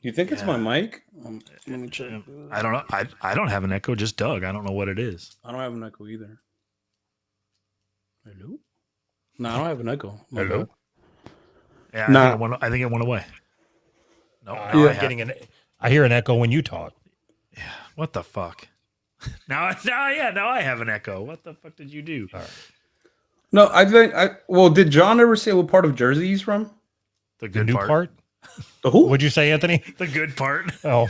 You think it's my mic? Let me check. I don't know. I don't have an echo. Just Doug. I don't know what it is. I don't have an echo either. Hello? No, I don't have an echo. Hello? Yeah, I think it went away. No, I hear an echo when you talk. Yeah. What the fuck? Now I have an echo. What the fuck did you do? All right. No, I think did John ever say what part of Jersey he's from? The good new part? The who? What'd you say, Anthony? The good part. Oh.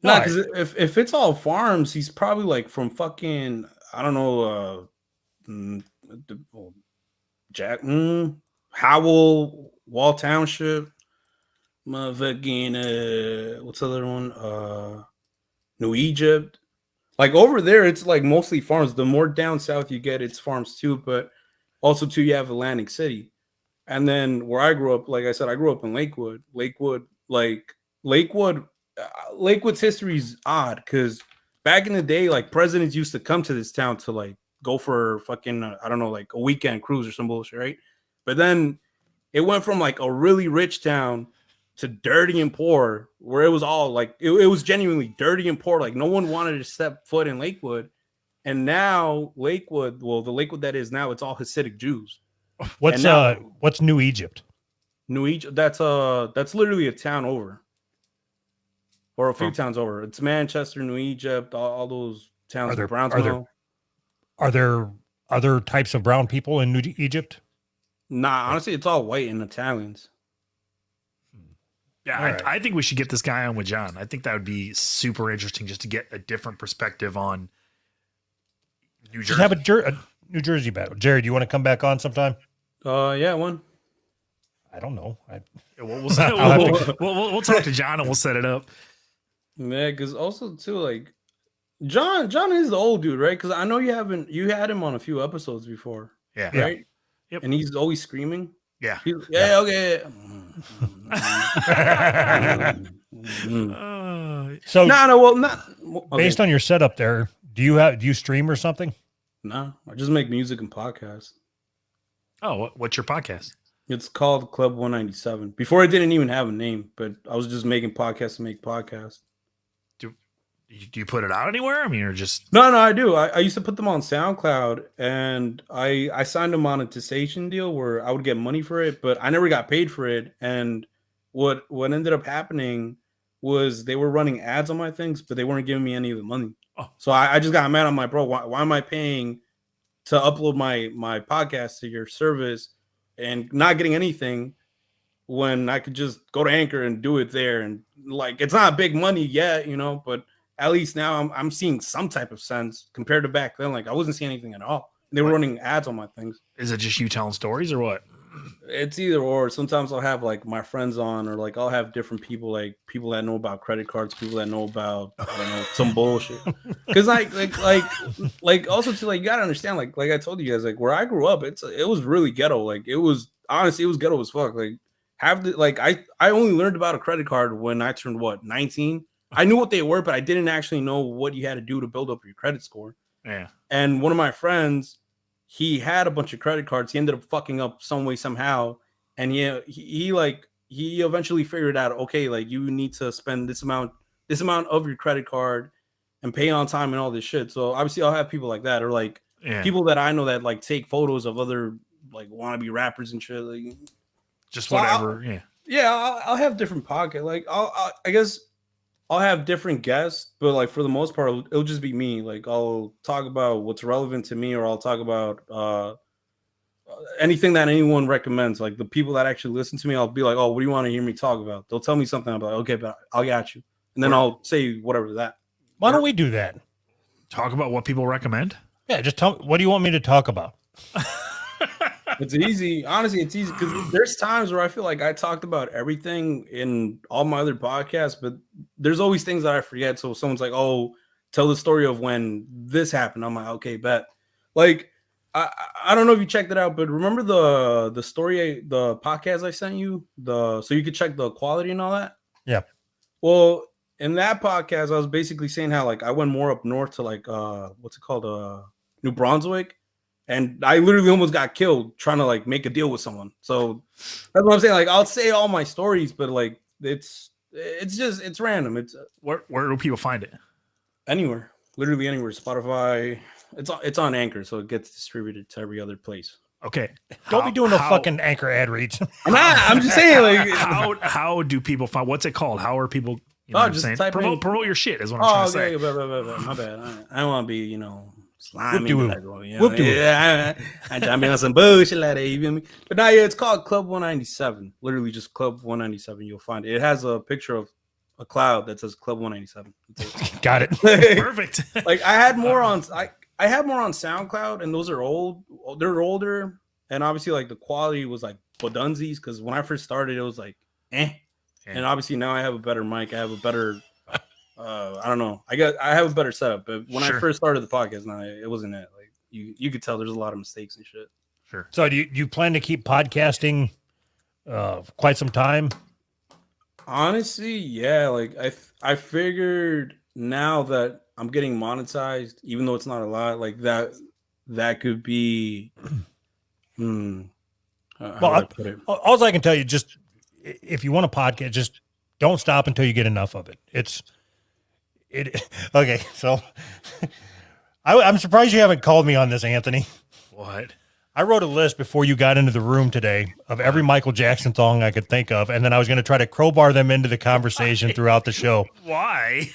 No, because if it's all farms, he's probably like from fucking, I don't know, Jack, Howell, Wall Township, motherfucking, what's the other one? New Egypt. Like over there, it's like mostly farms. The more down south you get, it's farms too. But also too, you have Atlantic City, and then where I grew up, like I said, I grew up in Lakewood. Lakewood's history is odd because back in the day, like presidents used to come to this town to like go for fucking I don't know, like a weekend cruise or some bullshit, right? But then it went from like a really rich town to dirty and poor, where it was all like it was genuinely dirty and poor. Like no one wanted to step foot in Lakewood. And now Lakewood, well, the Lakewood that is now, it's all Hasidic Jews. What's New Egypt? New Egypt, that's literally a town over. Or a few towns over. It's Manchester, New Egypt, all those towns. Are there other types of brown people in New Egypt? Nah, honestly, it's all white and Italians. Yeah, right. I think we should get this guy on with John. I think that would be super interesting just to get a different perspective on New Jersey. Just have a New Jersey battle. Jerry, do you want to come back on sometime? Yeah, one. I don't know. We'll talk to John and we'll set it up. Yeah, because also too, like John is the old dude, right? Because I know you had him on a few episodes before. Yeah. Right? Yep. And he's always screaming. Yeah. Okay. So based on your setup there, do you stream or something? No, I just make music and podcasts. Oh, what's your podcast? It's called Club 197. Before I didn't even have a name, but I was just making podcasts to make podcasts. Do you put it out anywhere? I mean, or just No, I do. I used to put them on SoundCloud, and I signed a monetization deal where I would get money for it, but I never got paid for it. And what ended up happening was they were running ads on my things, but they weren't giving me any of the money. Oh. So I just got mad. I'm like, bro, why am I paying to upload my podcast to your service and not getting anything when I could just go to Anchor and do it there? And like, it's not big money yet, but at least now I'm seeing some type of sense compared to back then. Like I wasn't seeing anything at all. They were running ads on my things. Is it just you telling stories or what? It's either or. Sometimes I'll have like my friends on, or like I'll have different people, like people that know about credit cards, people that know about some bullshit. Because like also too, like you gotta understand, like I told you guys, like where I grew up, it was really ghetto. Like it was ghetto as fuck. Like I only learned about a credit card when I turned 19. I knew what they were, but I didn't actually know what you had to do to build up your credit score. Yeah. And one of my friends, he had a bunch of credit cards. He ended up fucking up some way, somehow. And he eventually figured out, okay, like you need to spend this amount of your credit card and pay on time and all this shit. So obviously I'll have people like that, or like people that I know that like take photos of other like wannabe rappers and shit. Like just whatever. I'll have different pocket. Like I guess I'll have different guests, but like for the most part, it'll just be me. Like I'll talk about what's relevant to me, or I'll talk about anything that anyone recommends. Like the people that actually listen to me, I'll be like, "Oh, what do you want to hear me talk about?" They'll tell me something. I'm like, "Okay, but I'll got you," and then I'll say whatever to that. Why don't we do that? Talk about what people recommend. Yeah, just tell me, what do you want me to talk about? It's easy. Honestly, it's easy because there's times where I feel like I talked about everything in all my other podcasts, but there's always things that I forget. So someone's like, "Oh, tell the story of when this happened." I'm like, "Okay, bet." Like, I don't know if you checked it out, but remember the story, the podcast I sent you, so you could check the quality and all that. Yeah. Well, in that podcast, I was basically saying how like I went more up north to like what's it called, New Brunswick. And I literally almost got killed trying to like make a deal with someone. So that's what I'm saying. Like I'll say all my stories, but like it's random. It's where do people find it? Anywhere, literally anywhere. Spotify. It's on Anchor, so it gets distributed to every other place. Okay. Don't be doing no fucking Anchor ad reads. I'm just saying. Like how do people find? What's it called? How are people? You know just type promote your shit is what I'm trying to say. My bad. I don't want to be slimy. I'm being on some bullshit like that. You feel me? But now, it's called Club 197. Literally, just Club 197. You'll find it. It has a picture of a cloud that says Club 197. Got it. Perfect. Like I had more on. I have more on SoundCloud, and those are old. They're older, and obviously, like the quality was like Bodunzies because when I first started, it was like, eh. And obviously now I have a better mic. I have a better, I don't know. I have a better setup. But when I first started the podcast, no, it wasn't that. Like you could tell there's a lot of mistakes and shit. Sure. So do you plan to keep podcasting quite some time? Honestly, yeah. Like I figured now that I'm getting monetized, even though it's not a lot, like that could be. Well, all I can tell you, just if you want a podcast, just don't stop until you get enough of it. Okay. So I'm surprised you haven't called me on this, Anthony. What? I wrote a list before you got into the room today of every Michael Jackson song I could think of, and then I was going to try to crowbar them into the conversation throughout the show. Why?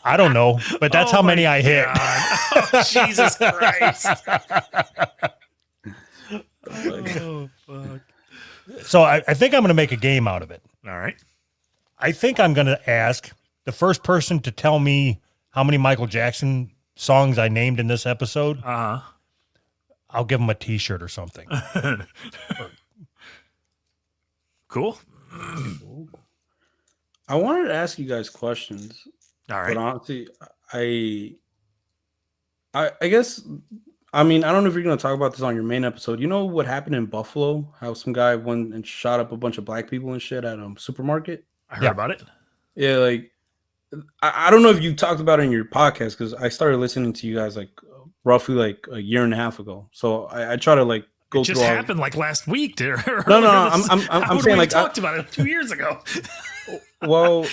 I don't know, but that's how many I hit. Oh, Jesus Christ. Oh, fuck. So I think I'm going to make a game out of it. All right. I think I'm going to ask the first person to tell me how many Michael Jackson songs I named in this episode. I'll give them a T-shirt or something. Cool. I wanted to ask you guys questions. All right. But honestly, I guess, I mean, I don't know if you're going to talk about this on your main episode. You know what happened in Buffalo? How some guy went and shot up a bunch of black people and shit at a supermarket? I heard about it. Yeah, like, I don't know if you talked about it in your podcast because I started listening to you guys like roughly like a year and a half ago. So I try to like go it just through happened like last week. No. I'm saying like talked about it 2 years ago. Well,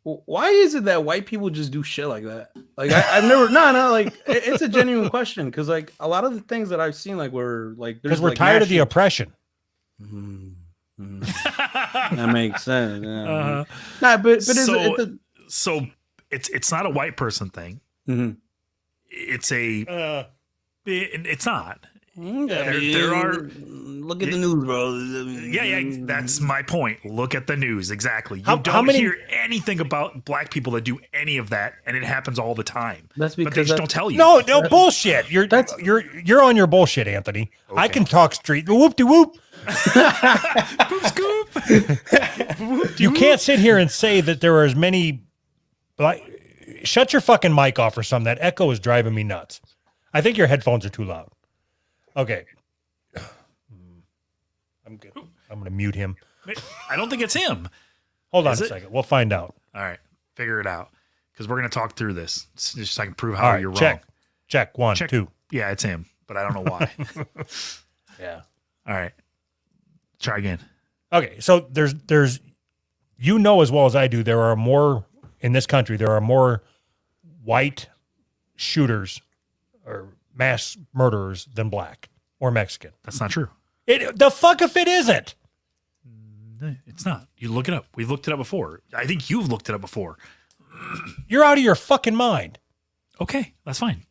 why is it that white people just do shit like that? Like I've never, like it's a genuine question because like a lot of the things that I've seen like were like because we're tired of the oppression. That makes sense. Yeah. Nah, but so it's not a white person thing. Mm-hmm. It's a it's not. There are look at the news, bro. Yeah, that's my point. Look at the news. Exactly. You don't hear anything about black people that do any of that, and it happens all the time. That's because but they just don't tell you. No, bullshit. You're on your bullshit, Anthony. Okay. I can talk street. Whoop de whoop. Boop scoop. You can't sit here and say that there are as many. Shut your fucking mic off or something. That echo is driving me nuts. I think your headphones are too loud. Okay. I'm good. I'm going to mute him. I don't think it's him. Hold on a second. We'll find out. All right. Figure it out. Because we're going to talk through this. Just so I can prove how you're wrong. Check. 1, 2. Yeah, it's him. But I don't know why. Yeah. All right. Try again. Okay. So there's as well as I do, there are more in this country. There are more white shooters or mass murderers than black or Mexican. That's not true. The fuck if it isn't. It's not. You look it up. We've looked it up before. I think you've looked it up before. You're out of your fucking mind. Okay, that's fine.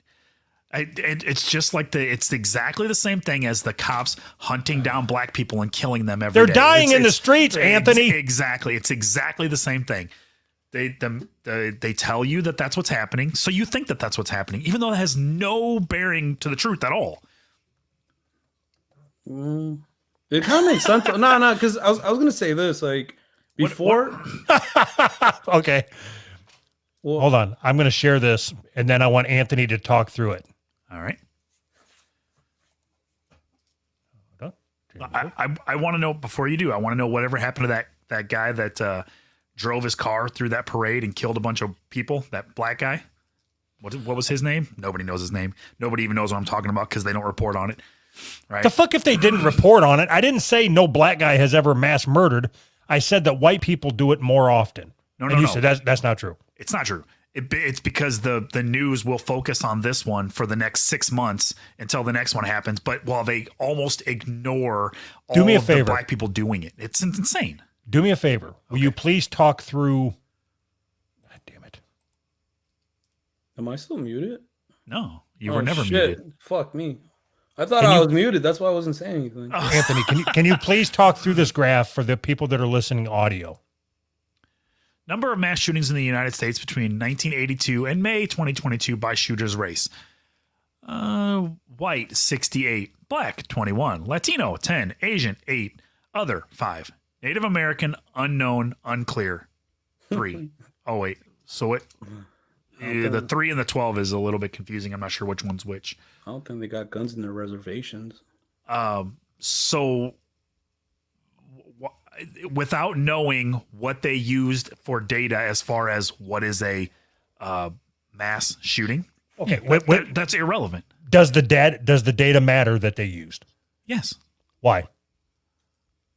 It's just like it's exactly the same thing as the cops hunting down black people and killing them every day. They're dying in the streets, Anthony. Exactly. It's exactly the same thing. They tell you that that's what's happening, so you think that that's what's happening, even though it has no bearing to the truth at all. It kind of makes sense. No, because I was gonna say this like before. Okay. Well, hold on. I'm gonna share this, and then I want Anthony to talk through it. All right. I want to know before you do. I want to know whatever happened to that guy that drove his car through that parade and killed a bunch of people. That black guy. What was his name? Nobody knows his name. Nobody even knows what I'm talking about because they don't report on it. Right? The fuck if they didn't report on it? I didn't say no black guy has ever mass murdered. I said that white people do it more often. No. You said that's not true. It's not true. It's because the news will focus on this one for the next 6 months until the next one happens. But while they almost ignore all of the black people doing it, it's insane. Do me a favor. Will you please talk through? God damn it. Am I still muted? No, you were never muted. Fuck me. I thought I was muted. That's why I wasn't saying anything. Anthony, can you please talk through this graph for the people that are listening audio? Number of mass shootings in the United States between 1982 and May 2022 by shooters' race. White 68, black 21, Latino 10, Asian 8, other 5, Native American unknown unclear 3. Oh wait, so it the 3 and the 12 is a little bit confusing. I'm not sure which one's which. I don't think they got guns in their reservations. So without knowing what they used for data as far as what is a mass shooting, Okay, that's irrelevant. does the data matter that they used? Yes. Why?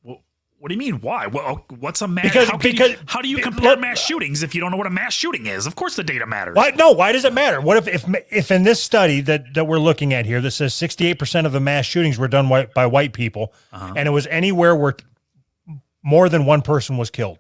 Well, what do you mean? Why? Well, what's a mass? Because- how do you compare mass shootings if you don't know what a mass shooting is? Of course, the data matters. Why? No. Why does it matter? What if in this study that we're looking at here that says 68% of the mass shootings were done by white people, and it was anywhere where more than one person was killed?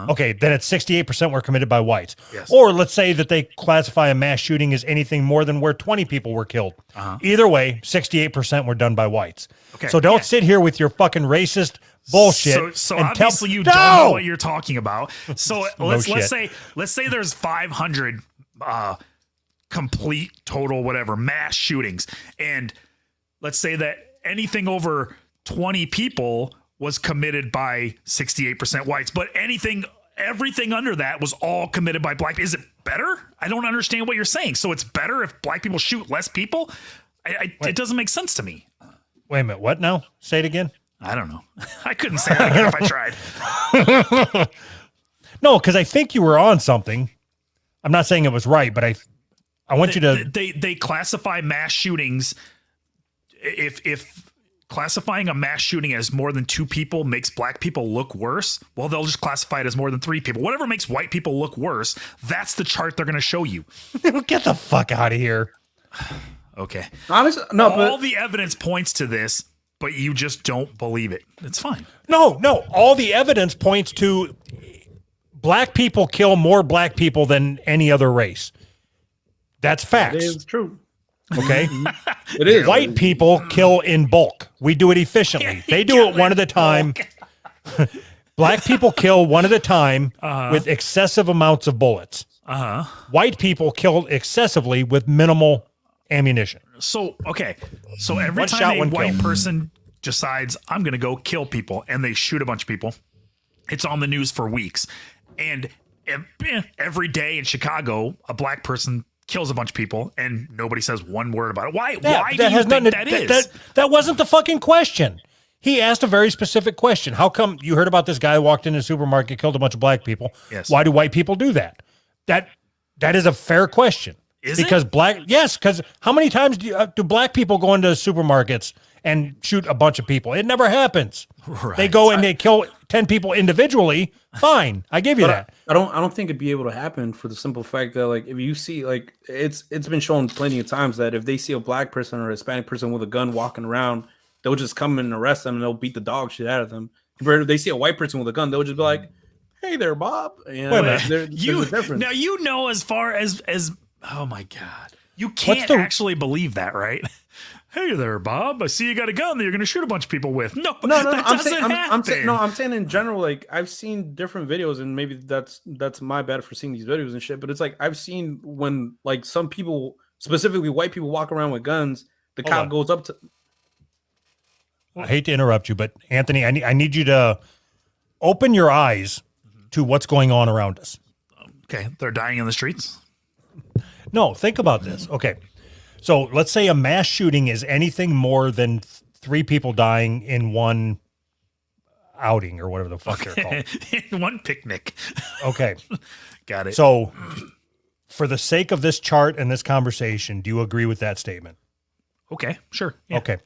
Okay, then it's 68% were committed by whites. Yes. Or let's say that they classify a mass shooting as anything more than where 20 people were killed. Either way, 68% were done by whites. Okay, So don't yeah. sit here with your fucking racist bullshit. So and obviously you No! don't know what you're talking about. So let's shit. say there's 500 complete total whatever mass shootings, and let's say that anything over 20 people was committed by 68% whites, but everything under that was all committed by black. Is it better? I don't understand what you're saying. So it's better if black people shoot less people? It doesn't make sense to me. Wait a minute. What now? Say it again. I don't know. I couldn't say that again if I tried. No, because I think you were on something. I'm not saying it was right, but I want you to. They classify mass shootings. If classifying a mass shooting as more than 2 people makes black people look worse, well, they'll just classify it as more than 3 people. Whatever makes white people look worse, that's the chart they're going to show you. Get the fuck out of here. Okay. Honestly, no, All but the evidence points to this, but you just don't believe it. It's fine. No. All the evidence points to black people kill more black people than any other race. That's it facts. is true. Okay. It is. White people kill in bulk. We do it efficiently. They do it one at a time. Black people kill one at a time with excessive amounts of bullets. White people kill excessively with minimal ammunition. So, okay. So every One time shot, a one white kill. person decides, I'm going to go kill people, and they shoot a bunch of people, it's on the news for weeks. And every day in Chicago, a black person kills a bunch of people, and nobody says one word about it. Why do you think that is? That wasn't the fucking question. He asked a very specific question. How come you heard about this guy who walked into a supermarket, killed a bunch of black people? Yes. Why do white people do that? That is a fair question. Is it? Because because how many times do black people go into supermarkets and shoot a bunch of people? It never happens. Right. They go and they kill 10 people individually. Fine. I give you that. I don't think it'd be able to happen for the simple fact that, like, if you see, like, it's been shown plenty of times that if they see a black person or a Hispanic person with a gun walking around, they'll just come and arrest them and they'll beat the dog shit out of them. Compared to if they see a white person with a gun, they'll just be like, "Hey there, Bob." And Wait a minute. there's a difference. Now you know as far as oh my god, you can't actually believe that, right? Hey there, Bob. I see you got a gun that you're going to shoot a bunch of people with. No, No, that I'm saying in general, like, I've seen different videos, and maybe that's my bad for seeing these videos and shit. But it's like I've seen when, like, some people, specifically white people, walk around with guns. The Hold cop on. goes up to. I hate to interrupt you, but Anthony, I need you to open your eyes to what's going on around us. Okay, they're dying in the streets. No, think about this. Okay. So let's say a mass shooting is anything more than 3 people dying in one outing or whatever the fuck they're called. One picnic. Okay. Got it. So for the sake of this chart and this conversation, do you agree with that statement? Okay, sure. Yeah. Okay.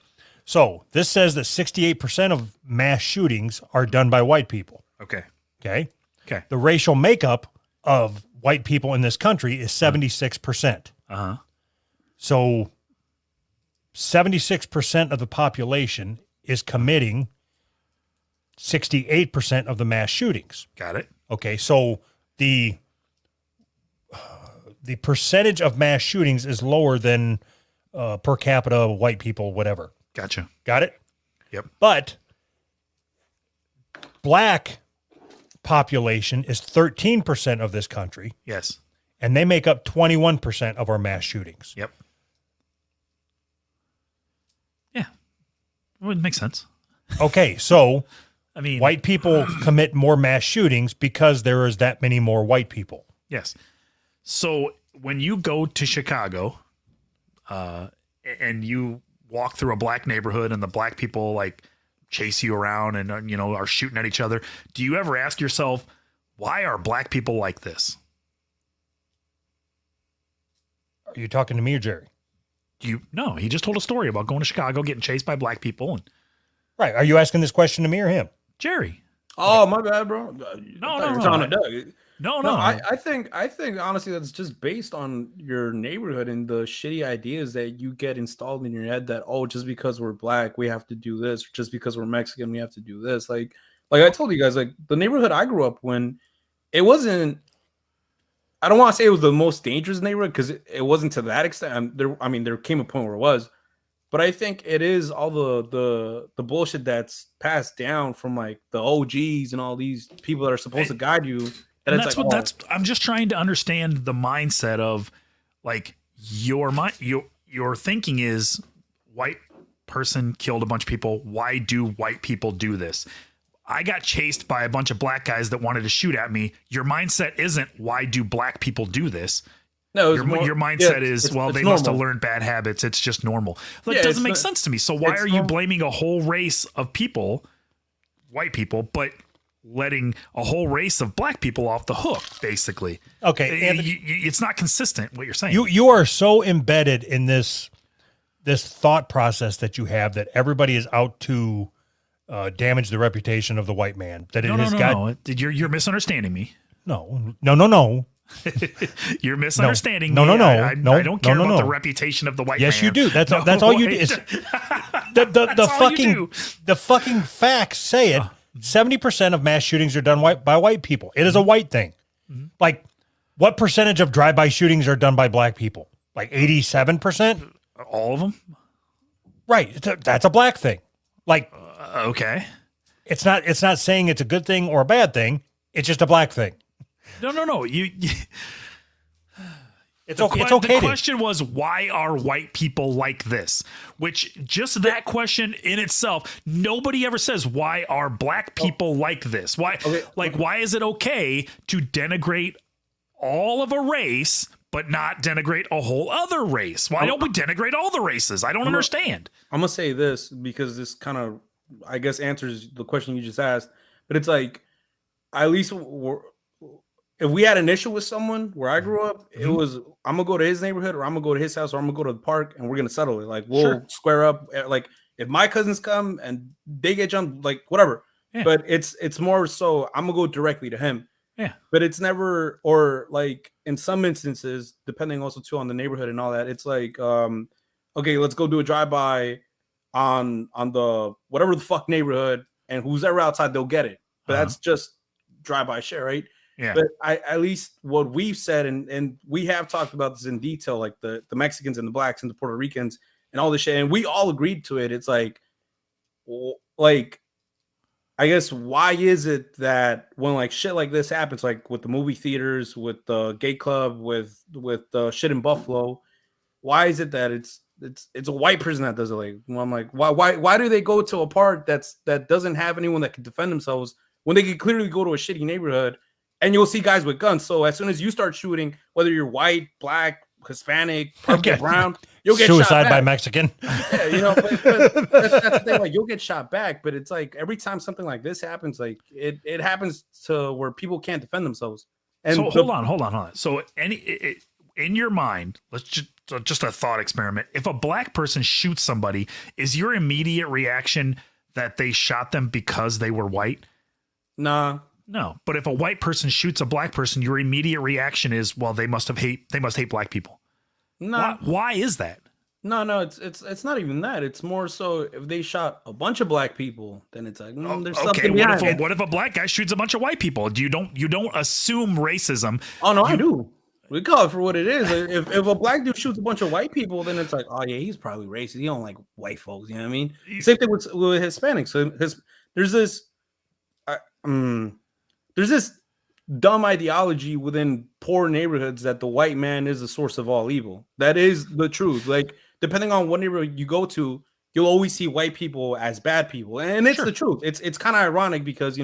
So this says that 68% of mass shootings are done by white people. Okay. Okay. Okay. The racial makeup of white people in this country is 76%. Uh-huh. So 76% of the population is committing 68% of the mass shootings. Got it. Okay, so the percentage of mass shootings is lower than per capita white people, whatever. Gotcha. Got it? Yep. But black population is 13% of this country, Yes. and they make up 21% of our mass shootings. Yep. Well, it makes sense. Okay, so I mean, white people commit more mass shootings because there is that many more white people. yes. So when you go to Chicago, and you walk through a black neighborhood and the black people like chase you around and are shooting at each other, do you ever ask yourself, why are black people like this? Are you talking to me or Jerry? No, he just told a story about going to Chicago, getting chased by black people, and Right. Are you asking this question to me or him? Jerry. Oh, my bad, bro. No, No, I think honestly that's just based on your neighborhood and the shitty ideas that you get installed in your head that, oh, just because we're black we have to do this, or just because we're Mexican we have to do this. Like I told you guys, like the neighborhood I grew up in, it wasn't, I don't want to say it was the most dangerous neighborhood because it wasn't to that extent. There came a point where it was, but I think it is all the bullshit that's passed down from like the OGs and all these people that are supposed to guide you. And I'm just trying to understand the mindset of like your thinking is white person killed a bunch of people. Why do white people do this? I got chased by a bunch of black guys that wanted to shoot at me. Your mindset isn't why do black people do this? No, your mindset is, well, they must have learned bad habits. It's just normal. That doesn't make sense to me. So why are you blaming a whole race of people, white people, but letting a whole race of black people off the hook, basically? Okay. It's not consistent what you're saying. You are so embedded in this thought process that you have that everybody is out to damage the reputation of the white man. That No. You're misunderstanding me. No. You're misunderstanding me. No. I don't care about the reputation of the white man. Yes, you do. That's all you do. The fucking facts say it. 70% of mass shootings are done by white people. It is a white thing. Mm-hmm. Like, what percentage of drive-by shootings are done by black people? Like 87%? All of them? Right. That's a black thing. Like, okay. It's not saying it's a good thing or a bad thing. It's just a black thing. No. It's okay. The question was, why are white people like this? Which just that question in itself, nobody ever says, why are black people like this? Why, why is it okay to denigrate all of a race, but not denigrate a whole other race? Why don't we denigrate all the races? I don't understand. I'm gonna say this because this kind of, I guess, answers the question you just asked. But it's like, at least if we had an issue with someone where I grew up, it was, I'm gonna go to his neighborhood, or I'm gonna go to his house, or I'm gonna go to the park, and we're gonna settle it. Like, we'll square up. Like, if my cousins come and they get jumped, like, whatever. Yeah. But it's more so I'm gonna go directly to him. Yeah. But it's never, or like in some instances, depending also too on the neighborhood and all that, it's like, okay, let's go do a drive-by on the whatever the fuck neighborhood, and who's ever outside, they'll get it. But that's just drive-by shit, right? Yeah. But at least what we've said, and we have talked about this in detail, like the Mexicans and the blacks and the Puerto Ricans and all this shit, and we all agreed to it. It's like, I guess, why is it that when like shit like this happens, like with the movie theaters, with the gay club, with the shit in Buffalo, why is it that it's a white person that does it? Like, I'm like, why do they go to a park that doesn't have anyone that can defend themselves when they could clearly go to a shitty neighborhood and you'll see guys with guns? So as soon as you start shooting, whether you're white, black, Hispanic, purple, brown, you'll get suicide shot by Mexican. Yeah, but that's the thing. Like, you'll get shot back, but it's like every time something like this happens, like it happens to where people can't defend themselves. And so hold on. So in your mind, let's just a thought experiment. If a black person shoots somebody, is your immediate reaction that they shot them because they were white? Nah. No, but if a white person shoots a black person, your immediate reaction is, well, they must hate black people. No. Why is that? No, it's not even that. It's more so if they shot a bunch of black people, then it's like, there's something behind it. What if a black guy shoots a bunch of white people? You don't assume racism. Oh no, I do. We call it for what it is. If a black dude shoots a bunch of white people, then it's like, oh yeah, he's probably racist. He don't like white folks. You know what I mean? Same thing with Hispanics. So there's this dumb ideology within poor neighborhoods that the white man is the source of all evil. That is the truth. Like, depending on what neighborhood you go to, you'll always see white people as bad people, and it's Sure. the truth. It's kind of ironic because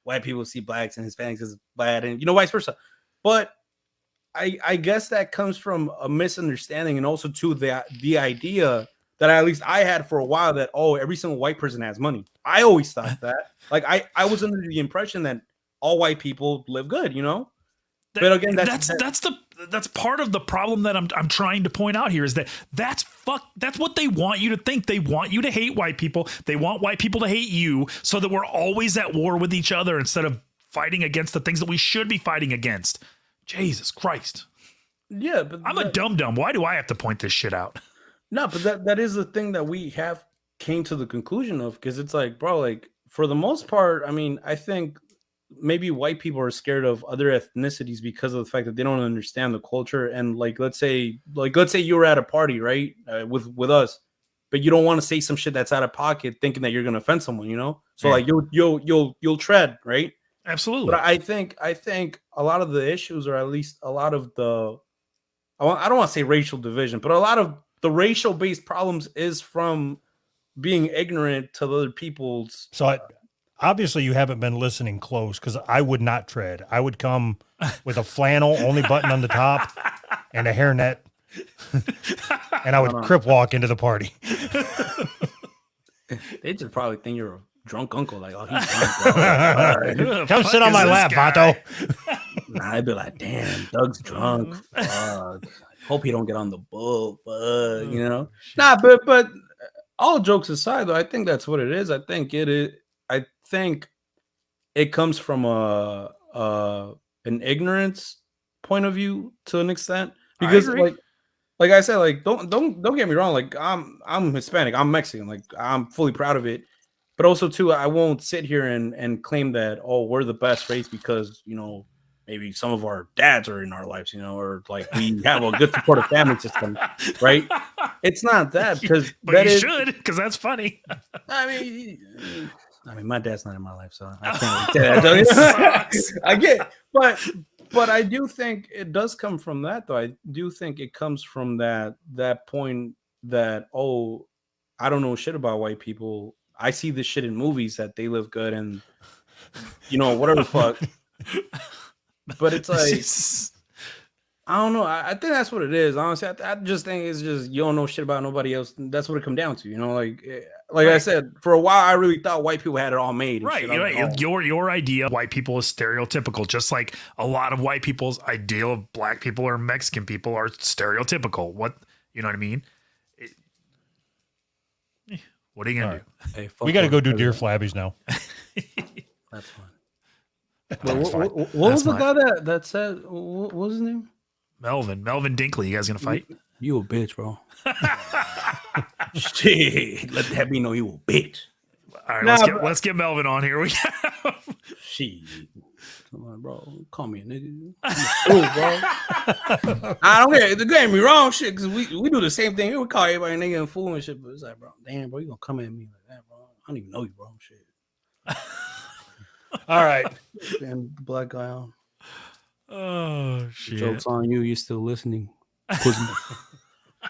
white people see blacks and Hispanics as bad, and vice versa. But I guess that comes from a misunderstanding, and also to the idea that at least I had for a while that every single white person has money. I always thought that. Like I was under the impression that all white people live good, But again, that's part of the problem that I'm trying to point out here is that's what they want you to think. They want you to hate white people. They want white people to hate you, so that we're always at war with each other instead of fighting against the things that we should be fighting against. Jesus Christ. Yeah, but I'm a dum-dum. Why do I have to point this shit out? No, but that is the thing that we have came to the conclusion of, because it's like, bro, like for the most part, I mean, I think maybe white people are scared of other ethnicities because of the fact that they don't understand the culture. And let's say you were at a party, right, with us, but you don't want to say some shit that's out of pocket, thinking that you're gonna offend someone, So Yeah. like you'll tread, right? Absolutely. But I think a lot of the issues, or at least a lot of the, I don't want to say racial division, but a lot of the racial based problems is from being ignorant to other people's. So obviously you haven't been listening close, because I would not tread. I would come with a flannel, only button on the top, and a hairnet, and I would crip walk into the party. They just probably think you're a drunk uncle. Like, oh, he's drunk, bro. Come sit on my lap, Vato. Nah, I'd be like, damn, Doug's drunk. Fuck. Hope he don't get on the boat. Fuck, Nah, but all jokes aside, though, I think that's what it is. I think it is. I think it comes from an ignorance point of view to an extent, because like I said, like don't get me wrong. Like I'm Hispanic, I'm Mexican. Like I'm fully proud of it. But also too, I won't sit here and claim that we're the best race because maybe some of our dads are in our lives, or like we have a good supportive family system, right? It's not that, because but you should, because that's funny. I mean, my dad's not in my life, so I can't really say that. I get, but I do think it does come from that, though. I do think it comes from that point that I don't know shit about white people. I see this shit in movies that they live good and whatever the fuck. But it's like, I don't know. I think that's what it is. Honestly, I just think it's just you don't know shit about nobody else. That's what it come down to. Like right. I said, for a while, I really thought white people had it all made. Right. Your idea of white people is stereotypical, just like a lot of white people's idea of black people or Mexican people are stereotypical. You know what I mean? What are you going to do? Hey, we got to go do deer flabbies now. That's fine. What was the guy that said, what was his name? Melvin Dinkley. You guys going to fight? You a bitch, bro. Shit. Let that be no, you a bitch. All right, let's get Melvin on here. Shit. Come on, bro. Call me a nigga. Bro. I don't care. Don't get me wrong, shit, because we do the same thing. We call everybody a nigga and fool and shit, but it's like, bro, damn, bro, you gonna come at me like that, bro? I don't even know you, bro. Shit. All right. And the black guy on. Oh, shit. Joke's on you. You're still listening. Pussy.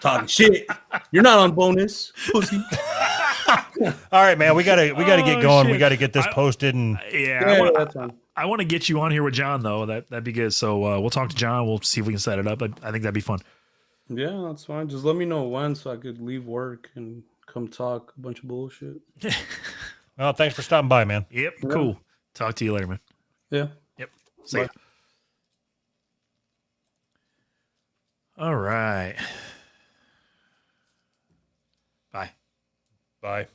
Talking shit. You're not on bonus. Pussy. All right, man. We gotta get going. Shit. We gotta get this posted and That's fine. I want to get you on here with John though. That'd be good. So we'll talk to John. We'll see if we can set it up. I think that'd be fun. Yeah, that's fine. Just let me know when so I could leave work and come talk a bunch of bullshit. Well, thanks for stopping by, man. Yep. Yeah. Cool. Talk to you later, man. Yeah. Yep. See ya. All right. Bye. Bye.